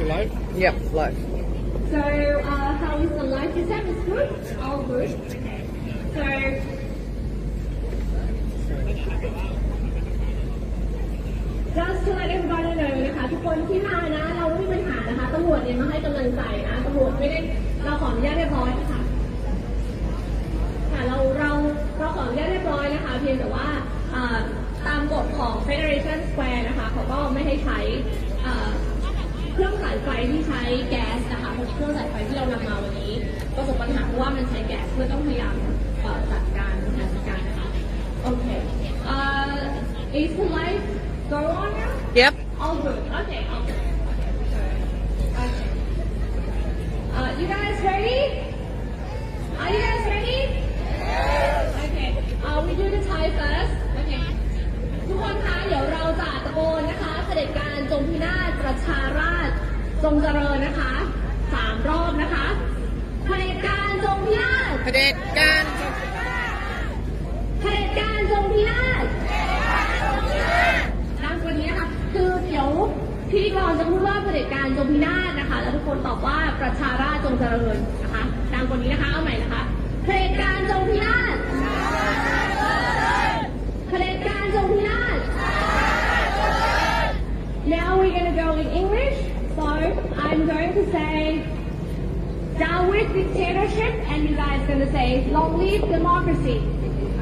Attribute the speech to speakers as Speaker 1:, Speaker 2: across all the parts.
Speaker 1: it live?
Speaker 2: Yep, live.
Speaker 3: So, how is the life? Is that good? All good. So, just to let everybody know นะคะทุกคนที่มานะเราไม่มีปัญหานะคะตำรวจเนี่ยมาให้กำลังใจนะตำรวจไม่ได้เราขออนุญาตเรียบร้อยนะคะค่ะเราขออนุญาตเรียบร้อยนะคะเพียงแต่ว่าตามกฎของ Federation Square นะคะเขาก็ไม่ให้ใช้เครื่องสายไฟที่ใช้แก๊สนะคะเพราะเครื่องสายไฟที่เรานำมาวันนี้ประสบปัญหาเพราะว่ามันใช้แก๊สเพื่อต้องพยายามจัดการนะคะโอเคis the light go on now?
Speaker 2: Yep.
Speaker 3: All good. Okay. You guys ready? Are you guys ready? Okay. We do the Thai first. Okay. ทุกคนคะเดี๋ยวเราจะตะโกนนะคะเสด็จการจงพินาศประชาราษฎร์ทรงเจริญนะคะ3 รอบนะคะเผด็จการจงพินาศ
Speaker 2: เผด็จการ
Speaker 3: เผด็จการจงพินาศดังกว่านี้นะคะคือเดี๋ยวพิธีกรจะพูดว่าเผด็จการจงพินาศนะคะแล้วทุกคนตอบว่าประชาราษฎร์จงเจริญนะคะดังกว่านี้นะคะเอาใหม่นะคะเผด็จการจงพินาศเผด็จการจงพินาศ Now we're going to go in English. So I'm going to say down with dictatorship and you guys are going to say long live democracy.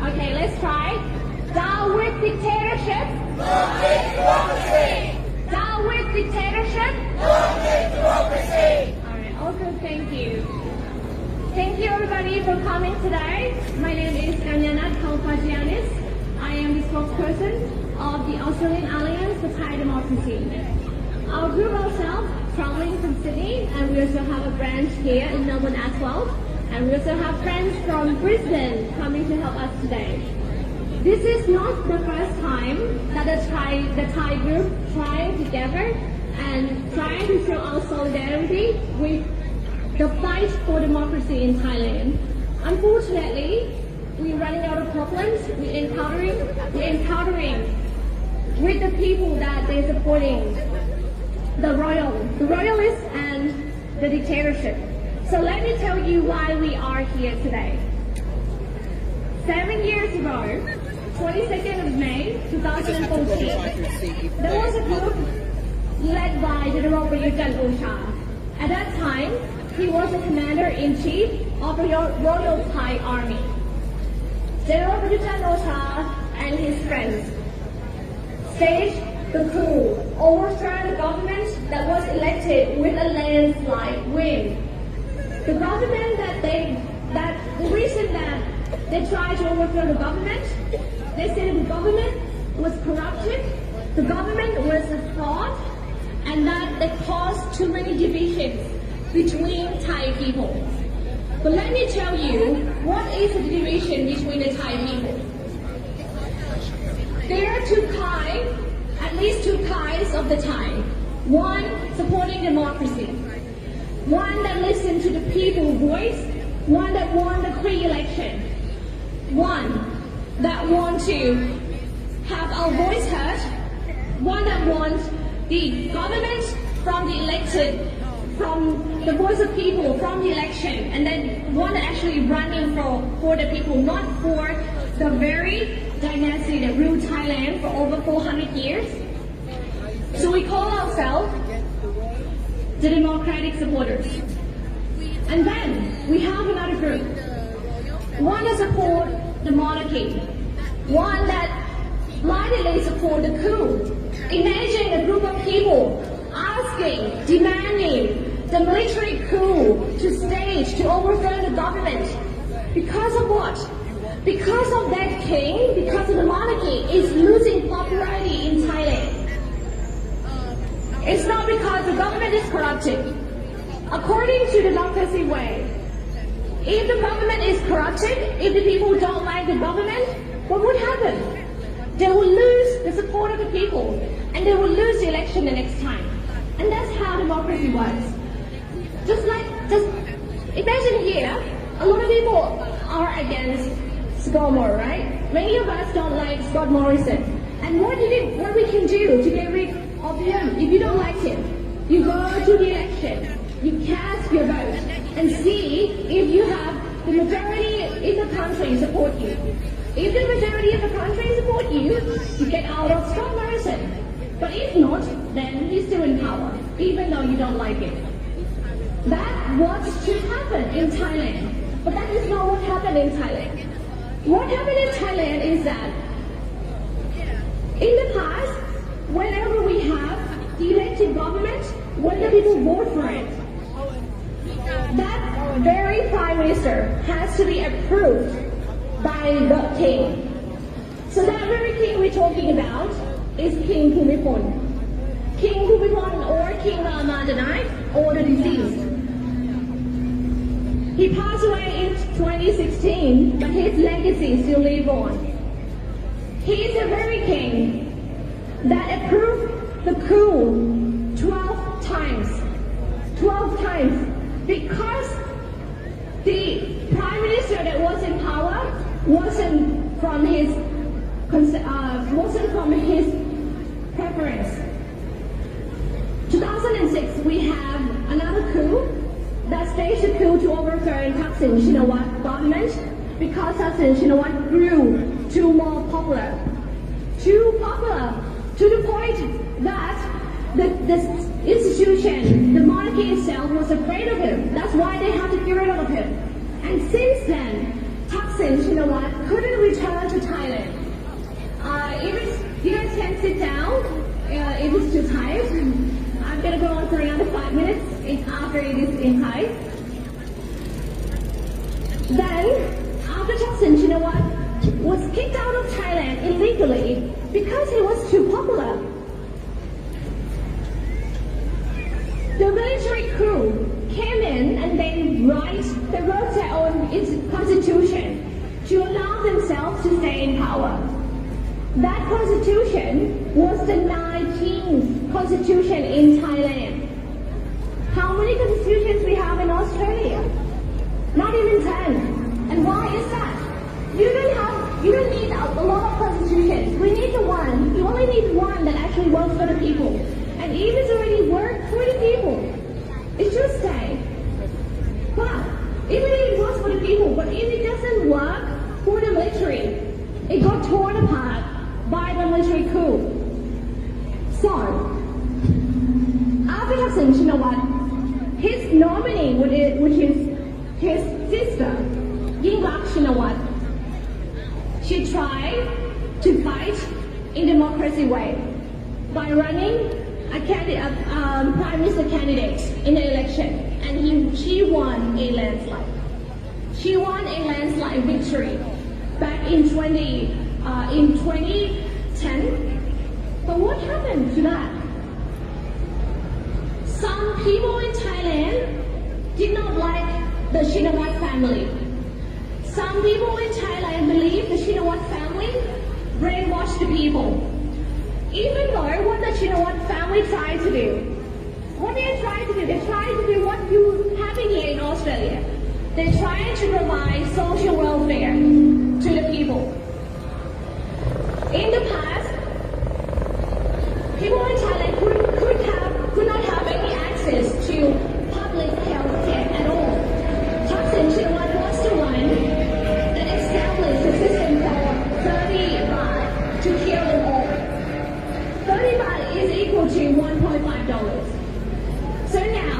Speaker 3: Okay, let's try. Down with dictatorship. Long live democracy. Down with dictatorship. Long live democracy. Alright, also thank you. Thank you everybody for coming today. My name is Kanyana Kalpajianis. I am the spokesperson of the Australian Alliance for Thai Democracy. Our group ourselves traveling from Sydney and we also have a branch here in Melbourne as well. And we also have friends from Brisbane coming to help us today. This is not the first time that the Thai group trying together and trying to show our solidarity with the fight for democracy in Thailand. Unfortunately, we're running out of problems. We're encountering with the people that they're supporting, the royalists and the dictatorship. So let me tell you why we are here today. 7 years ago, 22nd of May 2014, there was a group led by General Prayut Chan-o-cha. At that time, he was the commander-in-chief of the Royal Thai Army. General Prayut Chan-o-cha and his friends staged the coup, overthrew the government that was elected with a landslide win. The government the reason that they tried to overthrow the government, they said the government was corrupted, the government was a fraud, and that they caused too many divisions between Thai people. But let me tell you, what is the division between the Thai people? There are at least two kinds of the Thai. One supporting democracy. One that listens to the people's voice. One that won the free election. One that wants to have our voice heard. One that wants the government from the elected, from the voice of people, from the election. And then one that actually running for the people, not for the very dynasty that ruled Thailand for over 400 years. So we call ourselves the democratic supporters. And then we have another group. One that support the monarchy. One that blindly support the coup. Imagine a group of people asking, demanding the military coup to stage, to overthrow the government. Because of what? Because of that king, because of the monarchy is losing popularity in Thailand. It's not because the government is corrupted. According to the democracy way, if the government is corrupted, if the people don't like the government, what would happen? They will lose the support of the people and they will lose the election the next time. And that's how democracy works. Just imagine here, a lot of people are against Scott Moore, right? Many of us don't like Scott Morrison. And what we can do to get rid of him, if you don't like him, you go to to the election, you cast your vote and see if you have the majority in the country support you. If the majority of the country support you, you get out of strong Morrison. But if not, then he's still in power, even though you don't like it. That what should happen in Thailand, but that is not what happened in Thailand. What happened in Thailand is that in the past, whenever we have the elected government, when the people vote for it, that very prime minister has to be approved by the king. So that very king we're talking about is King Bhumibol. King Bhumibol or King Rama the Ninth or the deceased. He passed away in 2016, but his legacy still lives on. He is the very king that approved the coup 12 times. 12 times. Because the prime minister that was in power wasn't from his preference. 2006, we have another coup that staged a coup to overthrow Thaksin Shinawatra government because Thaksin Shinawatra grew too more popular. Too popular to the point that the institution, the monarchy itself was afraid of him. That's why they had to get rid of him. And since then, Thaksin Shinawatra couldn't return to Thailand. You guys can sit down if it's too tight. I'm gonna go on for another 5 minutes after it is in Thai. Then, after Thaksin Shinawatra was kicked out of Thailand illegally because he was too popular, the military coup came in and they wrote their own constitution to allow themselves to stay in power. That constitution was the 19th constitution in Thailand. How many constitutions we have in Australia? Not even 10. And why is that? You don't need a lot of constitutions. We need the one. You only need one that actually works for the people. And if it's already worked for the people, it should stay. But even if it works for the people, but if it doesn't work for the military, it got torn apart by the military coup. So, after Thaksin Shinawatra, his nominee, which is his sister, Yingluck Shinawatra, she tried to fight in democracy way by running a prime minister candidate in the election, and she won a landslide. She won a landslide victory back in 2010. But what happened to that? Some people in Thailand did not like the Shinawatra family. Some people in Thailand believe the Shinawatra family brainwashed the people. Even though what the Shinawatra family tried to do, what they tried to do, they tried to do what you having here in Australia. They tried to provide social welfare to the people. In the past, people in Thailand could not have any access to public health care at all. Thaksin Shinawatra was the one that established a system called 30 baht to cure them all. 30 baht is equal to $1.5. So now,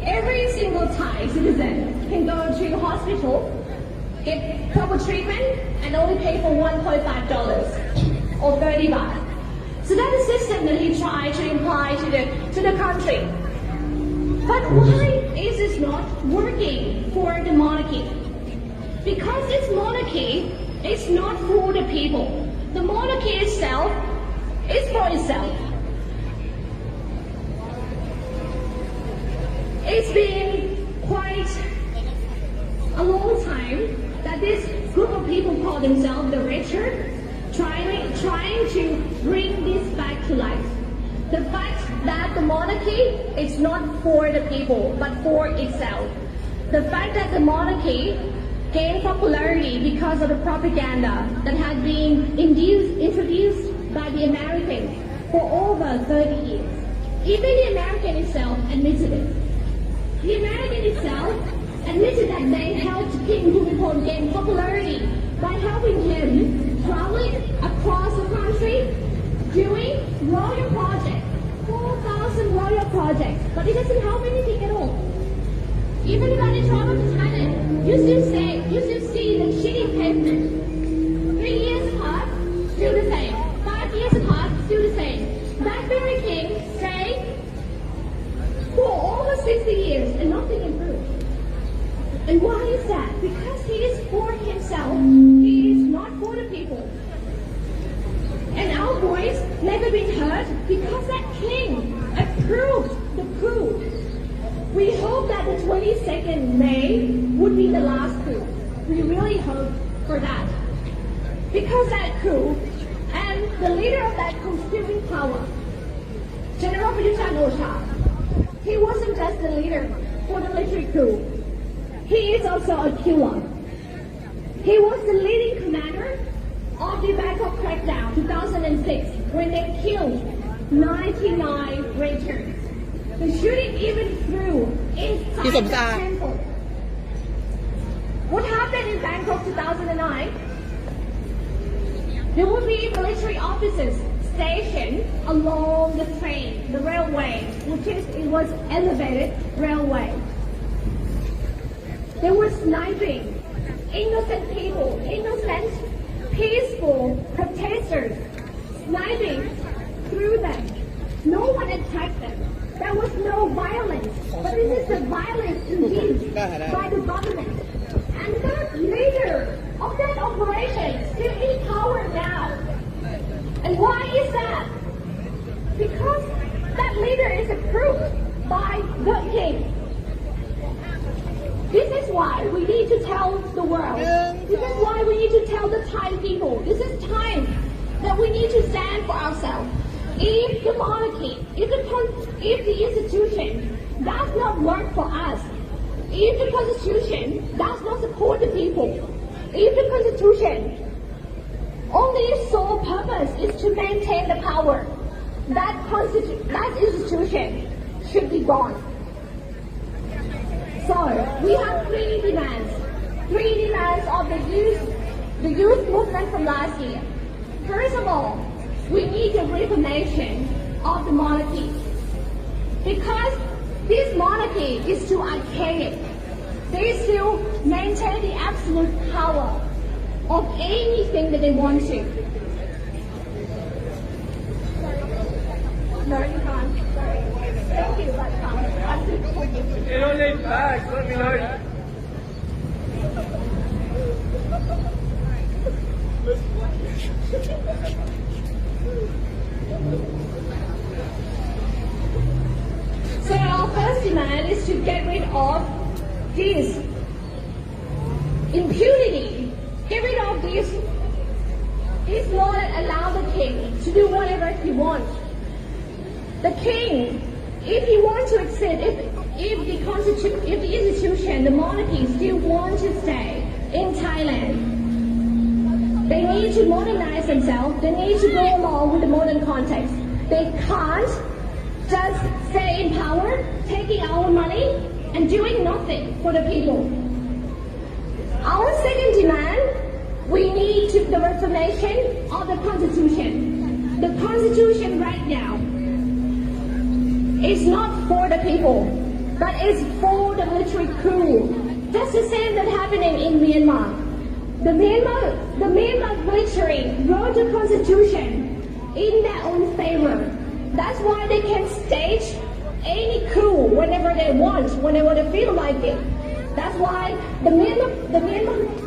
Speaker 3: every single Thai citizen can go to the hospital, get proper treatment, and only pay for $1.5 or 30 baht. So that's the system that he tried to imply to the country. But why is this not working for the monarchy? Because this monarchy is not for the people. The monarchy itself is for itself. It's been quite a long time that this group of people call themselves the Richard, trying to bring this back to life. The fact that the monarchy is not for the people, but for itself. The fact that the monarchy gained popularity because of the propaganda that had been introduced by the Americans for over 30 years. Even the American itself admitted it. The American itself admitted that they helped King Bhumibol gain popularity by helping him traveling across the country doing royal projects, 4,000 royal projects, but it doesn't help anything at all. Even when they travel to Thailand, you still see the shitty pavement. 3 years apart, still the same. 5 years apart, still the same. That very king stayed for over 60 years and nothing improved. And why is that? Because he is for himself. He is not for the people. And our voice never been heard because that king approved the coup. We hope that the 22nd May would be the last coup. We really hope for that. Because that coup and the leader of that coup still in power, General Prayut Chan-o-cha, he wasn't just the leader for the military coup. He is also a killer. He was the leading commander of the Bangkok crackdown 2006 when they killed 99 rangers. The shooting even through inside the temple. What happened in Bangkok 2009? There will be military officers stationed along the train, the railway, it was elevated railway. They were sniping innocent people, innocent, peaceful protesters, sniping through them. No one attacked them. There was no violence, but this is the violence induced by the government. And the leader of that operation still in power now. And why is that? Because that leader is approved by the king. This is why we need to tell the world. This is why we need to tell the Thai people. This is time that we need to stand for ourselves. If the monarchy, if the institution does not work for us, if the constitution does not support the people, if the constitution only its sole purpose is to maintain the power, that institution should be gone. So we have three demands of the youth movement from last year. First of all, we need the reformation of the monarchy because this monarchy is too archaic. They still maintain the absolute power of anything that they want to. No, you can't. Sorry. Thank you, but
Speaker 1: You don't need bags, let me know.
Speaker 3: So our first demand is to get rid of this impunity. Get rid of this law that allows the king to do whatever he wants. The king, if he wants to exist, if the institution, the monarchy still want to stay in Thailand, they need to modernize themselves. They need to go along with the modern context. They can't just stay in power, taking our money and doing nothing for the people. Our second demand, we need the reformation of the Constitution. The Constitution right now is not for the people, but is for the military coup. That's the same that happening in Myanmar. The Myanmar military wrote the Constitution in their own favor. That's why they can stage any coup whenever they want, whenever they feel like it. That's why the Myanmar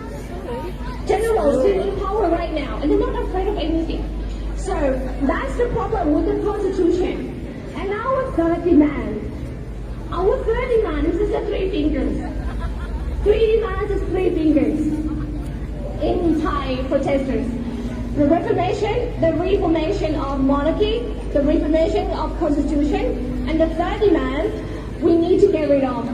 Speaker 3: generals still in power right now, and they're not afraid of anything. So that's the problem with the Constitution. And our third demand is just the three fingers. Three demands is three fingers in Thai protesters. The reformation of monarchy, the reformation of constitution, and the third demand, we need to get rid of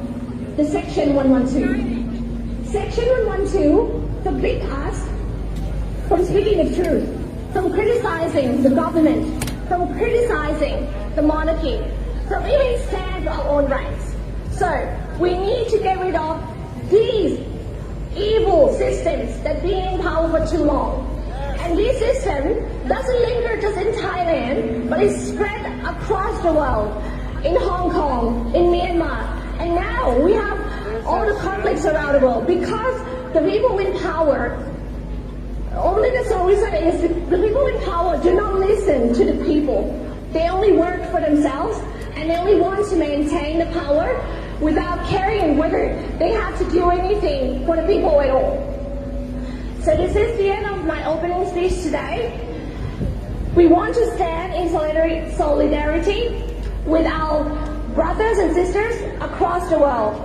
Speaker 3: the Section 112. Section 112 forbid us from speaking the truth, from criticizing the government, from criticizing the monarchy. from even stand for our own rights. So we need to get rid of these evil systems that been in power for too long. And this system doesn't linger just in Thailand, but it's spread across the world, in Hong Kong, in Myanmar, and now we have all the conflicts around the world because the people in power, only the sole reason is the people in power do not listen to the people. They only work for themselves and they only want to maintain the power without caring whether they have to do anything for the people at all. So this is the end of my opening speech today. We want to stand in solidarity with our brothers and sisters across the world.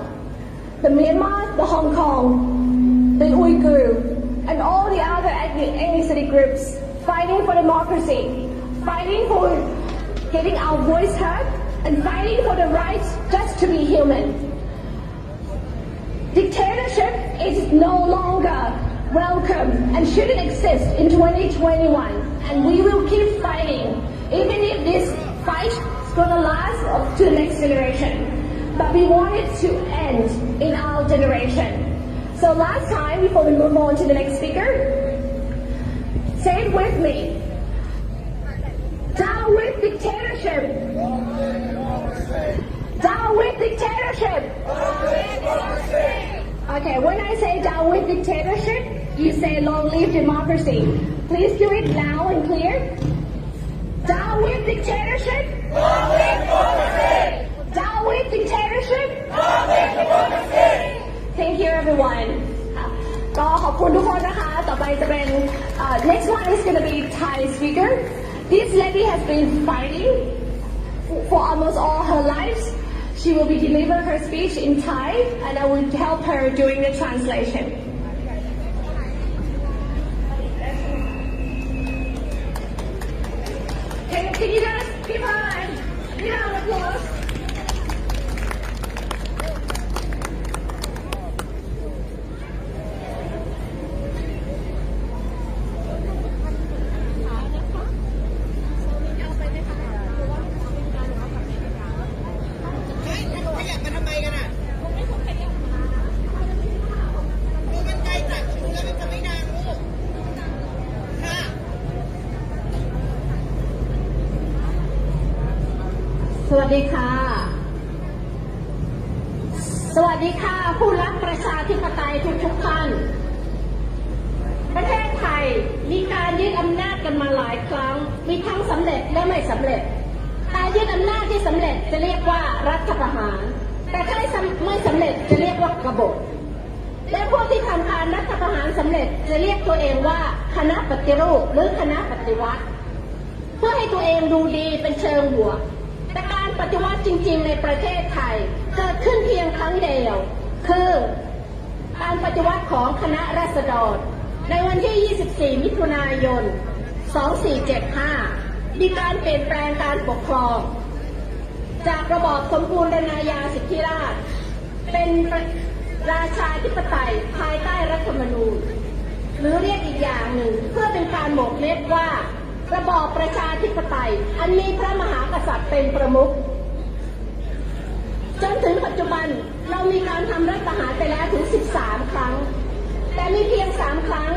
Speaker 3: The Myanmar, the Hong Kong, the Uyghur, and all the other ethnicity groups fighting for democracy, fighting for getting our voice heard, and fighting for the right just to be human. Dictatorship is no longer welcome and shouldn't exist in 2021, and we will keep fighting, even if this fight is going to last up to the next generation. But we want it to end in our generation. So last time, before we move on to the next speaker, say it with me. Down with dictatorship. Down with dictatorship. Okay, when I say down with dictatorship, you say long live democracy. Please do it loud and clear. Down with dictatorship. Long live democracy. Down with dictatorship. Long live democracy. Thank you everyone. ก็ขอบคุณทุกคนนะคะต่อไปจะเป็น next one is going to be Thai speaker. This lady has been fighting for almost all her lives. She will be delivering her speech in Thai, and I will help her during the translation. Can you guys give her a round of applause? สวัสดีค่ะ สวัสดีค่ะผู้รักประชาธิปไตยทุกท่าน ประเทศไทยมีการยึดอำนาจกันมาหลายครั้งมีทั้งสำเร็จและไม่สำเร็จการยึดอำนาจที่สำเร็จจะเรียกว่ารัฐประหารแต่ถ้าไม่สำเร็จจะเรียกว่ากบฏและพวกที่ทำการรัฐประหารสำเร็จจะเรียกตัวเองว่าคณะปฏิรูปหรือคณะปฏิวัติเพื่อให้ตัวเองดูดีเป็นเชิงบวกแต่การปฏิวัติจริงๆในประเทศไทยเกิดขึ้นเพียงครั้งเดียวคือการปฏิวัติของคณะราษฎรในวันที่ 24 มิถุนายน 2475 มีการเปลี่ยนแปลงการปกครองจากระบอบสมบูรณาญาสิทธิราชย์เป็นราชาธิปไตยภายใต้รัฐธรรมนูญหรือเรียกอีกอย่างหนึ่งเพื่อเป็นการหมกเม็ดว่าระบอบประชาธิปไตยอันมีพระมหากษัตริย์เป็นประมุขจนถึงปัจจุบันเรามีการทำรัฐประหารไปแล้วถึง 13 ครั้งแต่มีเพียง 3 ครั้ง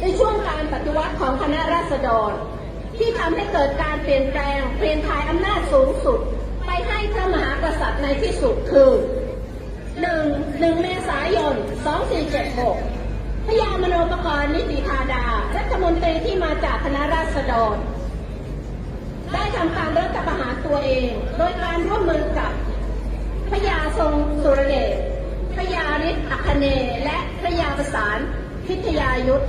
Speaker 3: ในช่วงการปฏิวัติของคณะราษฎรที่ทำให้เกิดการเปลี่ยนแปลงเปลี่ยนถ่ายอำนาจสูงสุดไปให้พระมหากษัตริย์ในที่สุดคือ 1 เมษายน 2476 พญามโนปกรณ์นิติธาดารัฐมนตรีที่มาจากคณะราษฎรได้ทำการรัฐประหารตัวเองโดยการร่วมมือกับพญาทรงสุรเดชพญาฤทธิ์อัคเนย์และพญาประสานพิทยายุทธ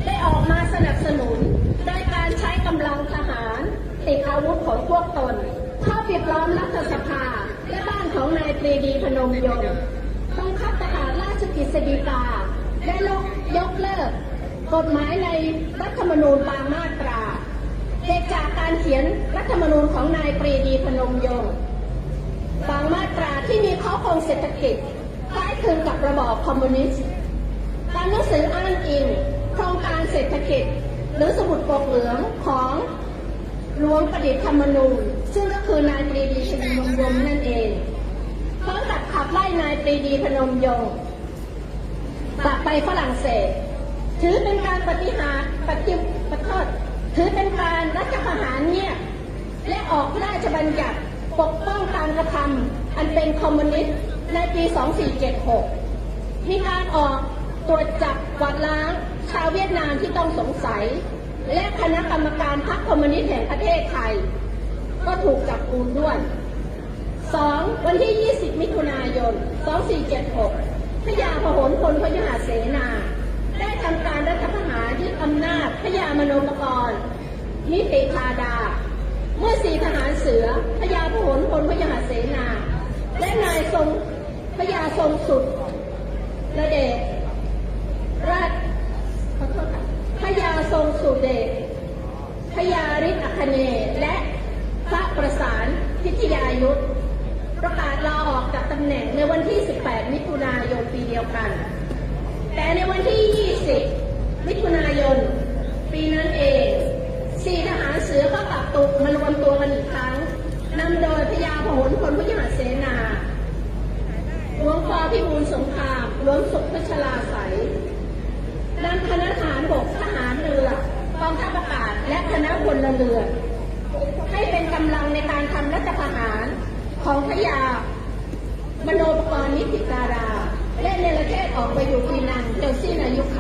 Speaker 3: ได้ออกมาสนับสนุนโดยการใช้กำลังทหารติดอาวุธของพวกตนเข้าปิดล้อมรัฐสภาและบ้านของนายปรีดีพนมยงค์บังคับประกาศราชกฤษฎีกาและยกเลิกกฎหมายในรัฐธรรมนูญบางมาตราเหตุจากการเขียนรัฐธรรมนูญของนายปรีดีพนมยงค์บางมาตราที่มีข้อคงเศรษฐกิจคล้ายคลึงกับระบอบคอมมิวนิสต์ตามหนังสืออ้างอิงโครงการเศรษฐกิจหรือสมุดปกเหลืองของ
Speaker 2: หลวงประดิษฐ์ธรรมนูญซึ่งก็คือนายปรีดีพนมยงค์นั่นเองพร้อมกับขับไล่นายปรีดีพนมยงค์กลับไปฝรั่งเศสถือเป็นการถือเป็นการรัฐประหารเงียบและออกพระราชบัญญัติปกป้องการกระทำอันเป็นคอมมิวนิสต์ในปี 2476 มีการออกตรวจจับกวาดล้างชาวเวียดนามที่ต้องสงสัยและคณะกรรมการพรรคคอมมิวนิสต์แห่งประเทศไทยก็ถูกจับกุมด้วย 2. วันที่ 20 มิถุนายน 2476 พญาพหลพลพยุหเสนาได้ทำการรัฐประหารยึดอำนาจพญามโนปกรณ์นิติธาดาเมื่อ4ทหารเสือพญาพหลพลพยุหเสนาและนายทรงพญาทรงสุดระเดชราชพญาทรงสุเดชพญาฤทธิ์อัคเนย์และพระประสานพิทยายุทธประกาศลาออกจากตำแหน่งในวันที่ 18 มิถุนายนปีเดียวกันแต่ในวันที่ 20 มิถุนายนปีนั้นเอง4ทหารเสือก็กลับตุกมารวมตัวกันอีกครั้งนำโดยพญาพหลพลพยุหเสนาหลวงพ่อพิบูลสงครามหลวงสุขพัชราไสยนำคณะทหารบกทหารเรือกองทัพอากาศและคณะพลเรือนให้เป็นกำลังในการทำรัฐประหารของพญามโนปกรณ์นิติธาดาและเนรเทศออกไปอยู่ปีนังจนสิ้นอายุไข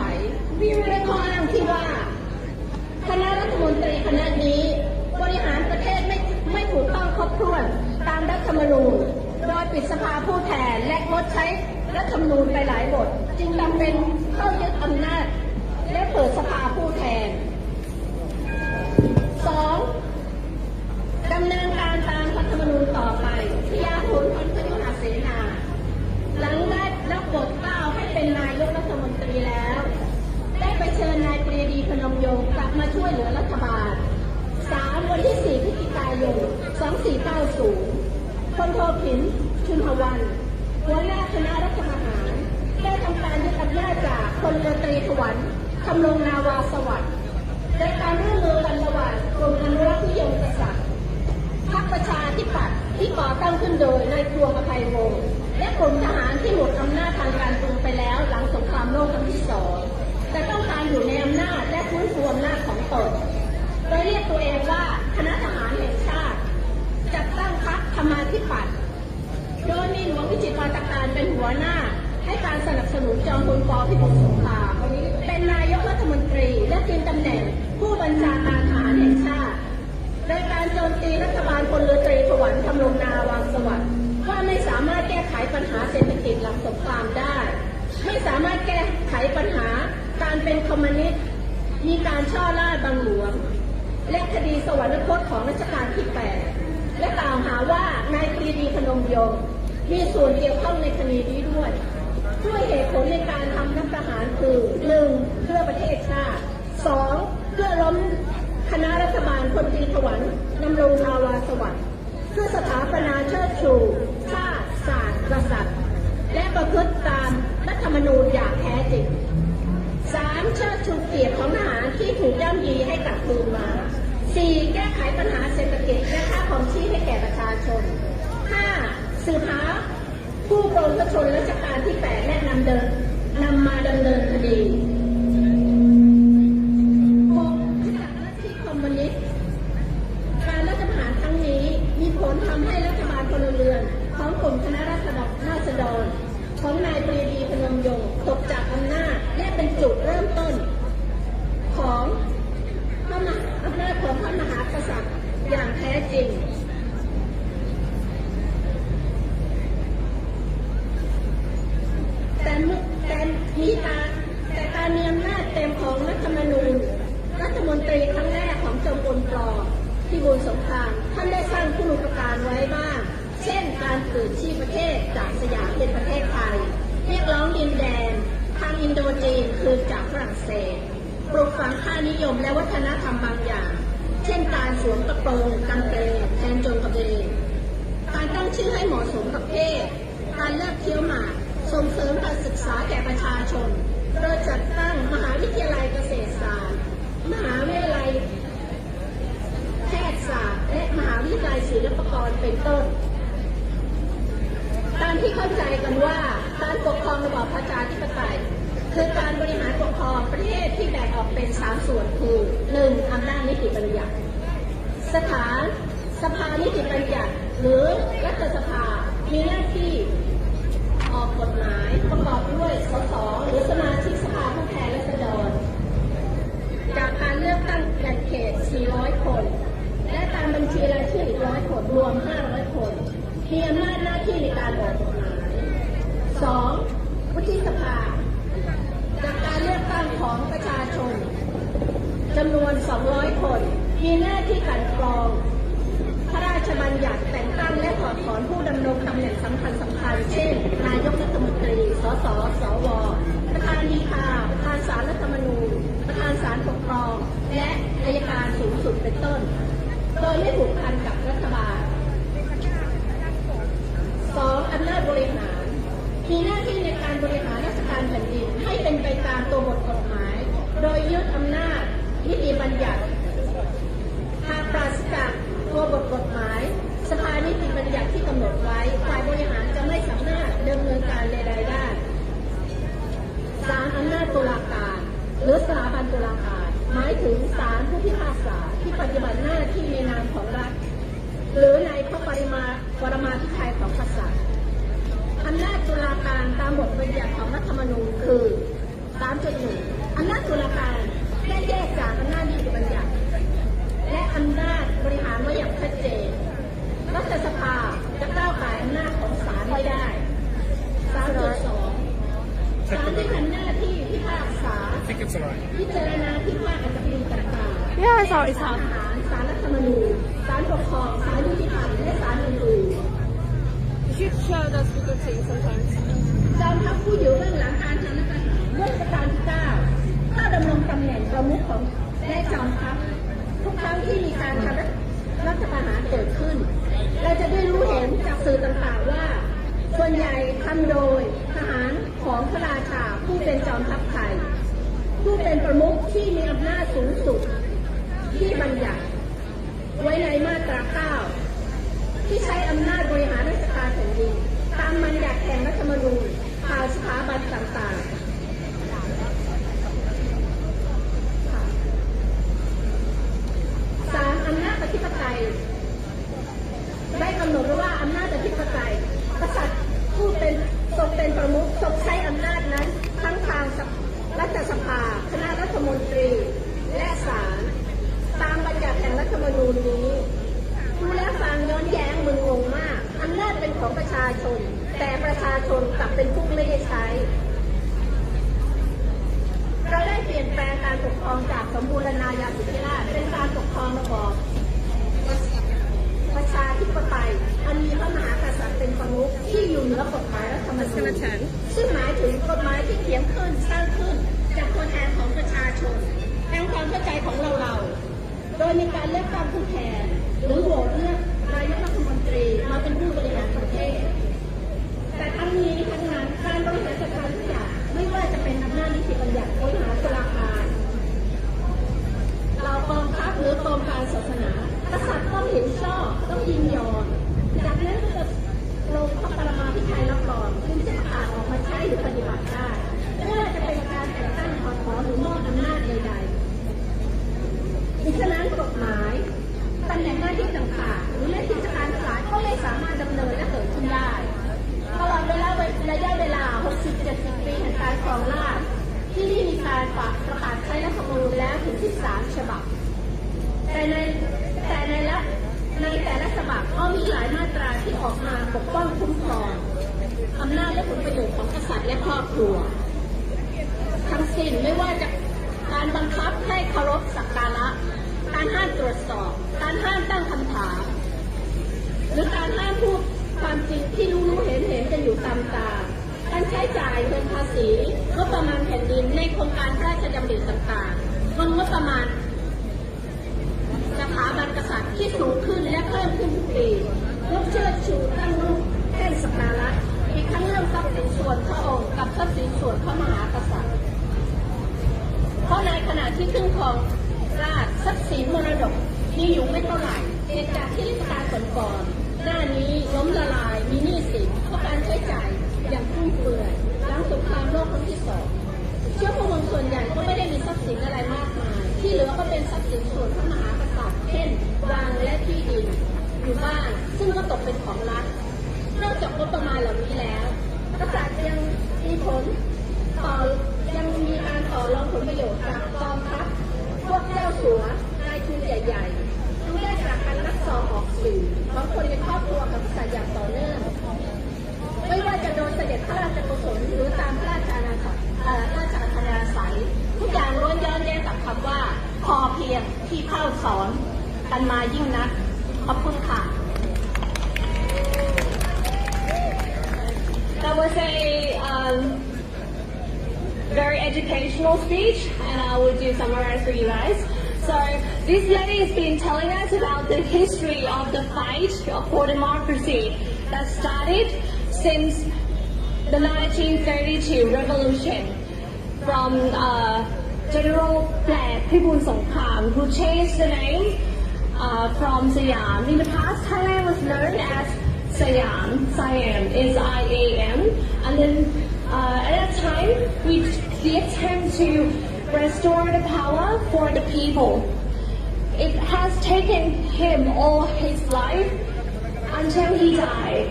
Speaker 2: ด้วยข้ออ้างที่ว่าคณะรัฐมนตรีคณะนี้บริหารประเทศไม่ถูกต้องครบถ้วนตามรัฐธรรมนูญโดยปิดสภาผู้แทนและงดใช้รัฐธรรมนูญไปหลายบทจึงจำเป็นเข้ายึดอำนาจและเปิดสภาผู้แทน 2. ดำเนินการตามรัฐธรรมนูญต่อไปพญาพหลพลพยุหเสนาหลังได้รับบทเก้าให้เป็นนายกรัฐมนตรีแล้วได้ไปเชิญนายปรีดีพนมยงค์กลับมาช่วยเหลือรัฐบาล 3. วันที่ 4 พฤศจิกายน 2490 พลโทผินชุนทวันหัวหน้าคณะรัฐประหารได้ทำการยึดอำนาจจากพลเรือตรีถวันคำลงนาวาสวัสดิ์โดยการร่วมมือกันระหว่างกลุ่มอนุรักษ์นิยมกษัตริย์พรรคประชาธิปัตย์ที่ก่อตั้งขึ้นโดยนายพวงอภัยวงศ์และกลุ่มทหารที่หมดอำนาจทางการเมืองไปแล้วหลังสงครามโลกครั้งที่ 2แต่ต้องการอยู่ในอำนาจและฟื้นฟูอำนาจของตนโดยเรียกตัวเองว่าคณะทหารแห่งชาติจัดตั้งพรรคธรรมาธิปัตย์โดยมีหลวงวิจิตรวาทการเป็นหัวหน้าให้การสนับสนุนจอมพลป.พิบูลสงครามเป็นนายกรัฐมนตรีและจึงตำแหน่งผู้บัญชาการทหารแห่งชาติโดยการโจมตีรัฐบาลพลเรือตรีถวันคำลงนาวาสวัสดิ์ว่าไม่สามารถแก้ไขปัญหาเศรษฐกิจหลังสงครามได้ไม่สามารถแก้ไขปัญหาการเป็นคอมมิวนิสต์มีการช่อราชบังหลวงและคดีสวรรคตของรัชกาลที่ 8และกล่าวหาว่านายปรีดีพนมยงค์มีส่วนเกี่ยวข้องในคดีนี้ด้วยเหตุผลในการทำรัฐประหารคือ 1. เพื่อประเทศชาติ 2. เพื่อล้มคณะรัฐบาลพลตรีถวันดำรงนาวาสวัสดิ์เพื่อสถาปนาเชิดชูชาติศาสตร์กษัตริย์และประพฤติตามรัฐธรรมนูญอย่างแท้จริง 3. เชิดชูเกียรติของทหารที่ถูกย่ำยีให้กลับคืนมา 4. แก้ไขปัญหาเศรษฐกิจและค่าครองชีพให้แก่ประชาชน 5. สืบหาผู้ปกครองชนรัชกาลที่ 8และนำมาดำเนินคดี 6. ขณะที่คอมมิวนิสต์การรัฐประหารครั้งนี้มีผลทำให้รัฐบาลพลเรือนของกลุ่มคณะราษฎรของนายปรีดีพนมยงค์ตกจากอำนาจและเป็นจุดเริ่มต้นของอำนาจของพระมหากษัตริย์อย่างแท้จริงแต่การมีอำนาจเต็มของรัฐธรรมนูญรัฐมนตรีครั้งแรกของจอมพลป.พิบูลสงครามท่านได้สร้างคุณูปการไว้บ้างเช่นการเกิดที่ประเทศจากสยามเป็นประเทศไทยเรียกร้องดินแดนทางอินโดจีนคืนจากฝรั่งเศสปลูกฝังค่านิยมและวัฒนธรรมบางอย่างเช่นการสวมกระโปรงกางเกงแทนจงกระเบนการตั้งชื่อให้เหมาะสมกับเพศการเลิกเคี้ยวหมากส่งเสริมการศึกษาแก่ประชาชนโดยจัดตั้งมหาวิทยาลัยเกษตรศาสตร์มหาวิทยาลัยแพทยศ ศิลปากรเป็นต้นตามที่เข้าใจกันว่าการปกครองระบอบประชาธิปไตยคือการบริหารปกครองประเทศที่แบ่งออกเป็น3ส่วนคือ 1. อำนาจนิติบัญญัติสภานิติบัญญัติหรือรัฐสภามีหน้าที่ออกกฎหมายประกอบด้วยสสหรือสมาชิกสภาผู้แทนราษฎรจากการเลือกตั้งแบ่งเขต400 คนและตามบัญชีรายชื่ออีก100 คนรวม500 คนมีอำนาจหน้าที่ในการออกกฎหมาย 2. วุฒิสภาจากการเลือกตั้งของประชาชนจำนวน200 คนมีหน้าที่กลั่นกรองพระราชบัญญัติแต่งตั้งและถอดถอนผู้ดำรงตำแหน่งสำคัญเช่นนายกรัฐมนตรีสสสวประธานฎีกาประธานศาลรัฐธรรมนูญประธานศาลปกครองและอัยการสูงสุดเป็นต้นโดยไม่ผูกพันกับรัฐบาล 2. อำนาจบริหารมีหน้าที่ในการบริหารราชการแผ่นดินให้เป็นไปตามตัวบทกฎหมายโดยยึดอำนาจนิติบัญญัติหากปราศจากตัวบทกฎหมายสภานิติบัญญัติที่กำหนดไว้ฝ่ายบริหารจะไม่สามารถดำเนินการใดๆได้ 3. อำนาจตุลาการหรือสถาบันตุลาการหมายถึงศาลผู้พิพากษาที่ปฏิบัติหน้าที่ในนามของรัฐหรือในพระปรมาภิไธยของกษัตริย์อำนาจตุลาการตามบทบัญญัติของรัฐธรรมนูญคือ 3.1 อำนาจตุลาการได้แยกจากอำนาจนิติบัญญัติและอำนาจบริหารไว้อย่างชัดเจนรัฐสภาจะก้าวไก่อำนาจของศาลไม่ได้ 3.2 ศาลที่ทำหน้าที่พิพากษาพิจารณาพิพาทคดีต่างๆ
Speaker 3: Yeah, it's
Speaker 2: ศาลทหารศาลรัฐธรรมนูญศาลปกครองศาลยุติธรรมและศาลอื่นๆ
Speaker 3: You should show those bigger things sometimes.
Speaker 2: จอมทัพผู้อยู่เบื้องหลังการทำรัฐประหารเมื่อรัชกาลที่ 9 ถ้าดำรงตำแหน่งประมุขของและจอมทัพทุกครั้งที่มีการทำรัฐประหารเกิดขึ้นเราจะได้รู้เห็นจากสื่อต่างๆว่าส่วนใหญ่ทำโดยทหารของพระราชาผู้เป็นจอมทัพไทยผู้เป็นประมุขที่มีอำนาจสูงสุดที่บัญญัติไว้ในมาตรา 9 ที่ใช้อำนาจบริหารราชการแผ่นดินตามบัญญัติแห่งรัฐธรรมนูญผ่านสถาบันต่างๆ 3. อำนาจอธิปไตยได้กำหนดไว้ว่าอำนาจอธิปไตยกษัตริย์ผู้เป็นทรงเป็นประมุขทรงใช้อำนาจนั้นทั้งทางรัฐสภาคณะรัฐมนตรีและศาลตามบัญญัติแห่งรัฐธรรมนูญนี้ดูแล้วฟังย้อนแย้งมึนงงมากอำนาจเป็นของประชาชนแต่ประชาชนกลับเป็นผู้ไม่ได้ใช้เราได้เปลี่ยนแปลงการปกครองจากสมบูรณาญาสิทธิราชย์เป็นการปกครองระบอบประชาธิปไตยอันมีพระมหากษัตริย์เป็นประมุขที่อยู่เหนือกฎหมายรัฐธรรมนูญซึ่งหมายถึงกฎหมายที่เขียนขึ้นสร้างขึ้นจากตัวแทนของประชาชนตามความเข้าใจของเราโดยมีการเลือกตั้งผู้แทนหรือโหวตเลือกนายกรัฐมนตรีมาเป็นผู้บริหารประเทศแต่ทั้งนี้ทั้งนั้นการบริหารจัดการทุกอย่างไม่ว่าจะเป็นอำนาจนิติบัญญัติบริหารตุลาการเรากองทัพหรือกองการศาสนากษัตริย์ต้องเห็นชอบต้องยินยอมจากนั้นก็จะลงพระปรมาภิไธยรับรองจึงจะประกาศออกมาใช้หรือปฏิบัติได้ไม่ว่าจะเป็นการแต่งตั้งถอดถอนหรือมอบอำนาจใดๆมิฉะนั้นกฎหมายตำแหน่งหน้าที่ต่างๆหรือราชการทั้งหลายก็ไม่สามารถดำเนินและเกิดขึ้นได้ตลอดระยะเวลา 60-70 ปีแห่งการครองราชย์ที่นี่มีการประกาศใช้รัฐธรรมนูญแล้วถึง13 ฉบับแต่ในแต่ละฉบับก็มีหลายมาตราที่ออกมาปกป้องคุ้มครองอำนาจและผลประโยชน์ของกษัตริย์และครอบครัวทั้งสิ้นไม่ว่าจะการบังคับให้เคารพสักการะการห้ามตรวจสอบการห้ามตั้งคำถามหรือการห้ามพูดความจริงที่รู้เห็นกันอยู่ตามตาการใช้จ่ายเงินภาษีงบประมาณแผ่นดินในโครงการพระราชดำริต่างๆงบประมาณสถาบันกษัตริย์ที่สูงขึ้นและเพิ่มขึ้นทุกปียกเชิดชูตั้งรูปแท่นสักการะอีกทั้งเรื่องทรัพย์สินส่วนพระองค์กับทรัพย์สินส่วนพระมหากษัตริย์เพราะในขณะที่ขึ้นครองราชย์ทรัพย์สินมรดกมีอยู่ไม่เท่าไหร่ เหตุจากที่รัฐบาลก่อนๆหน้านี้ล้มละลายมีหนี้สินเพราะการใช้จ่ายอย่างฟุ่มเฟือยหลังสงครามโลกครั้งที่ 2เชื้อพระวงศ์ส่วนใหญ่ก็ไม่ได้มีทรัพย์สินอะไรมากมายที่เหลือก็เป็นทรัพย์สินส่วนพระมหากษัตริย์เช่นวังและที่ดินอยู่บ้านซึ่งก็ตกเป็นของรัฐนอกจากงบประมาณเหล่านี้แล้วกษัตริย์ยังมีการต่อรองผลประโยชน์จากกองทัพพวกเจ้าสัวนายทุนใหญ่ๆทั้งได้จากการลักซองออกสื่อของคนในครอบครัวกับกษัตริย์อย่างต่อเนื่องไม่ว่าจะโดนเสด็จพระราชกุศลหรือตามพระราชอาณาศัยทุกอย่างล้วนย้อนแย้งกับคำว่าพอเพียงที่เข้าสอนกันมายิ่งนักขอบคุณค่ะ
Speaker 3: That was a very educational speech, and I will do summarize for you guys. So this lady has been telling us about the history of the fight for democracy that started since the 1932 revolution from General Pibul Songkham, who changed the name from Siam. In the past, Thailand was known as Siam S-I-A-M, and then at that time, we attempt to restore the power for the people. It has taken him all his life until he died.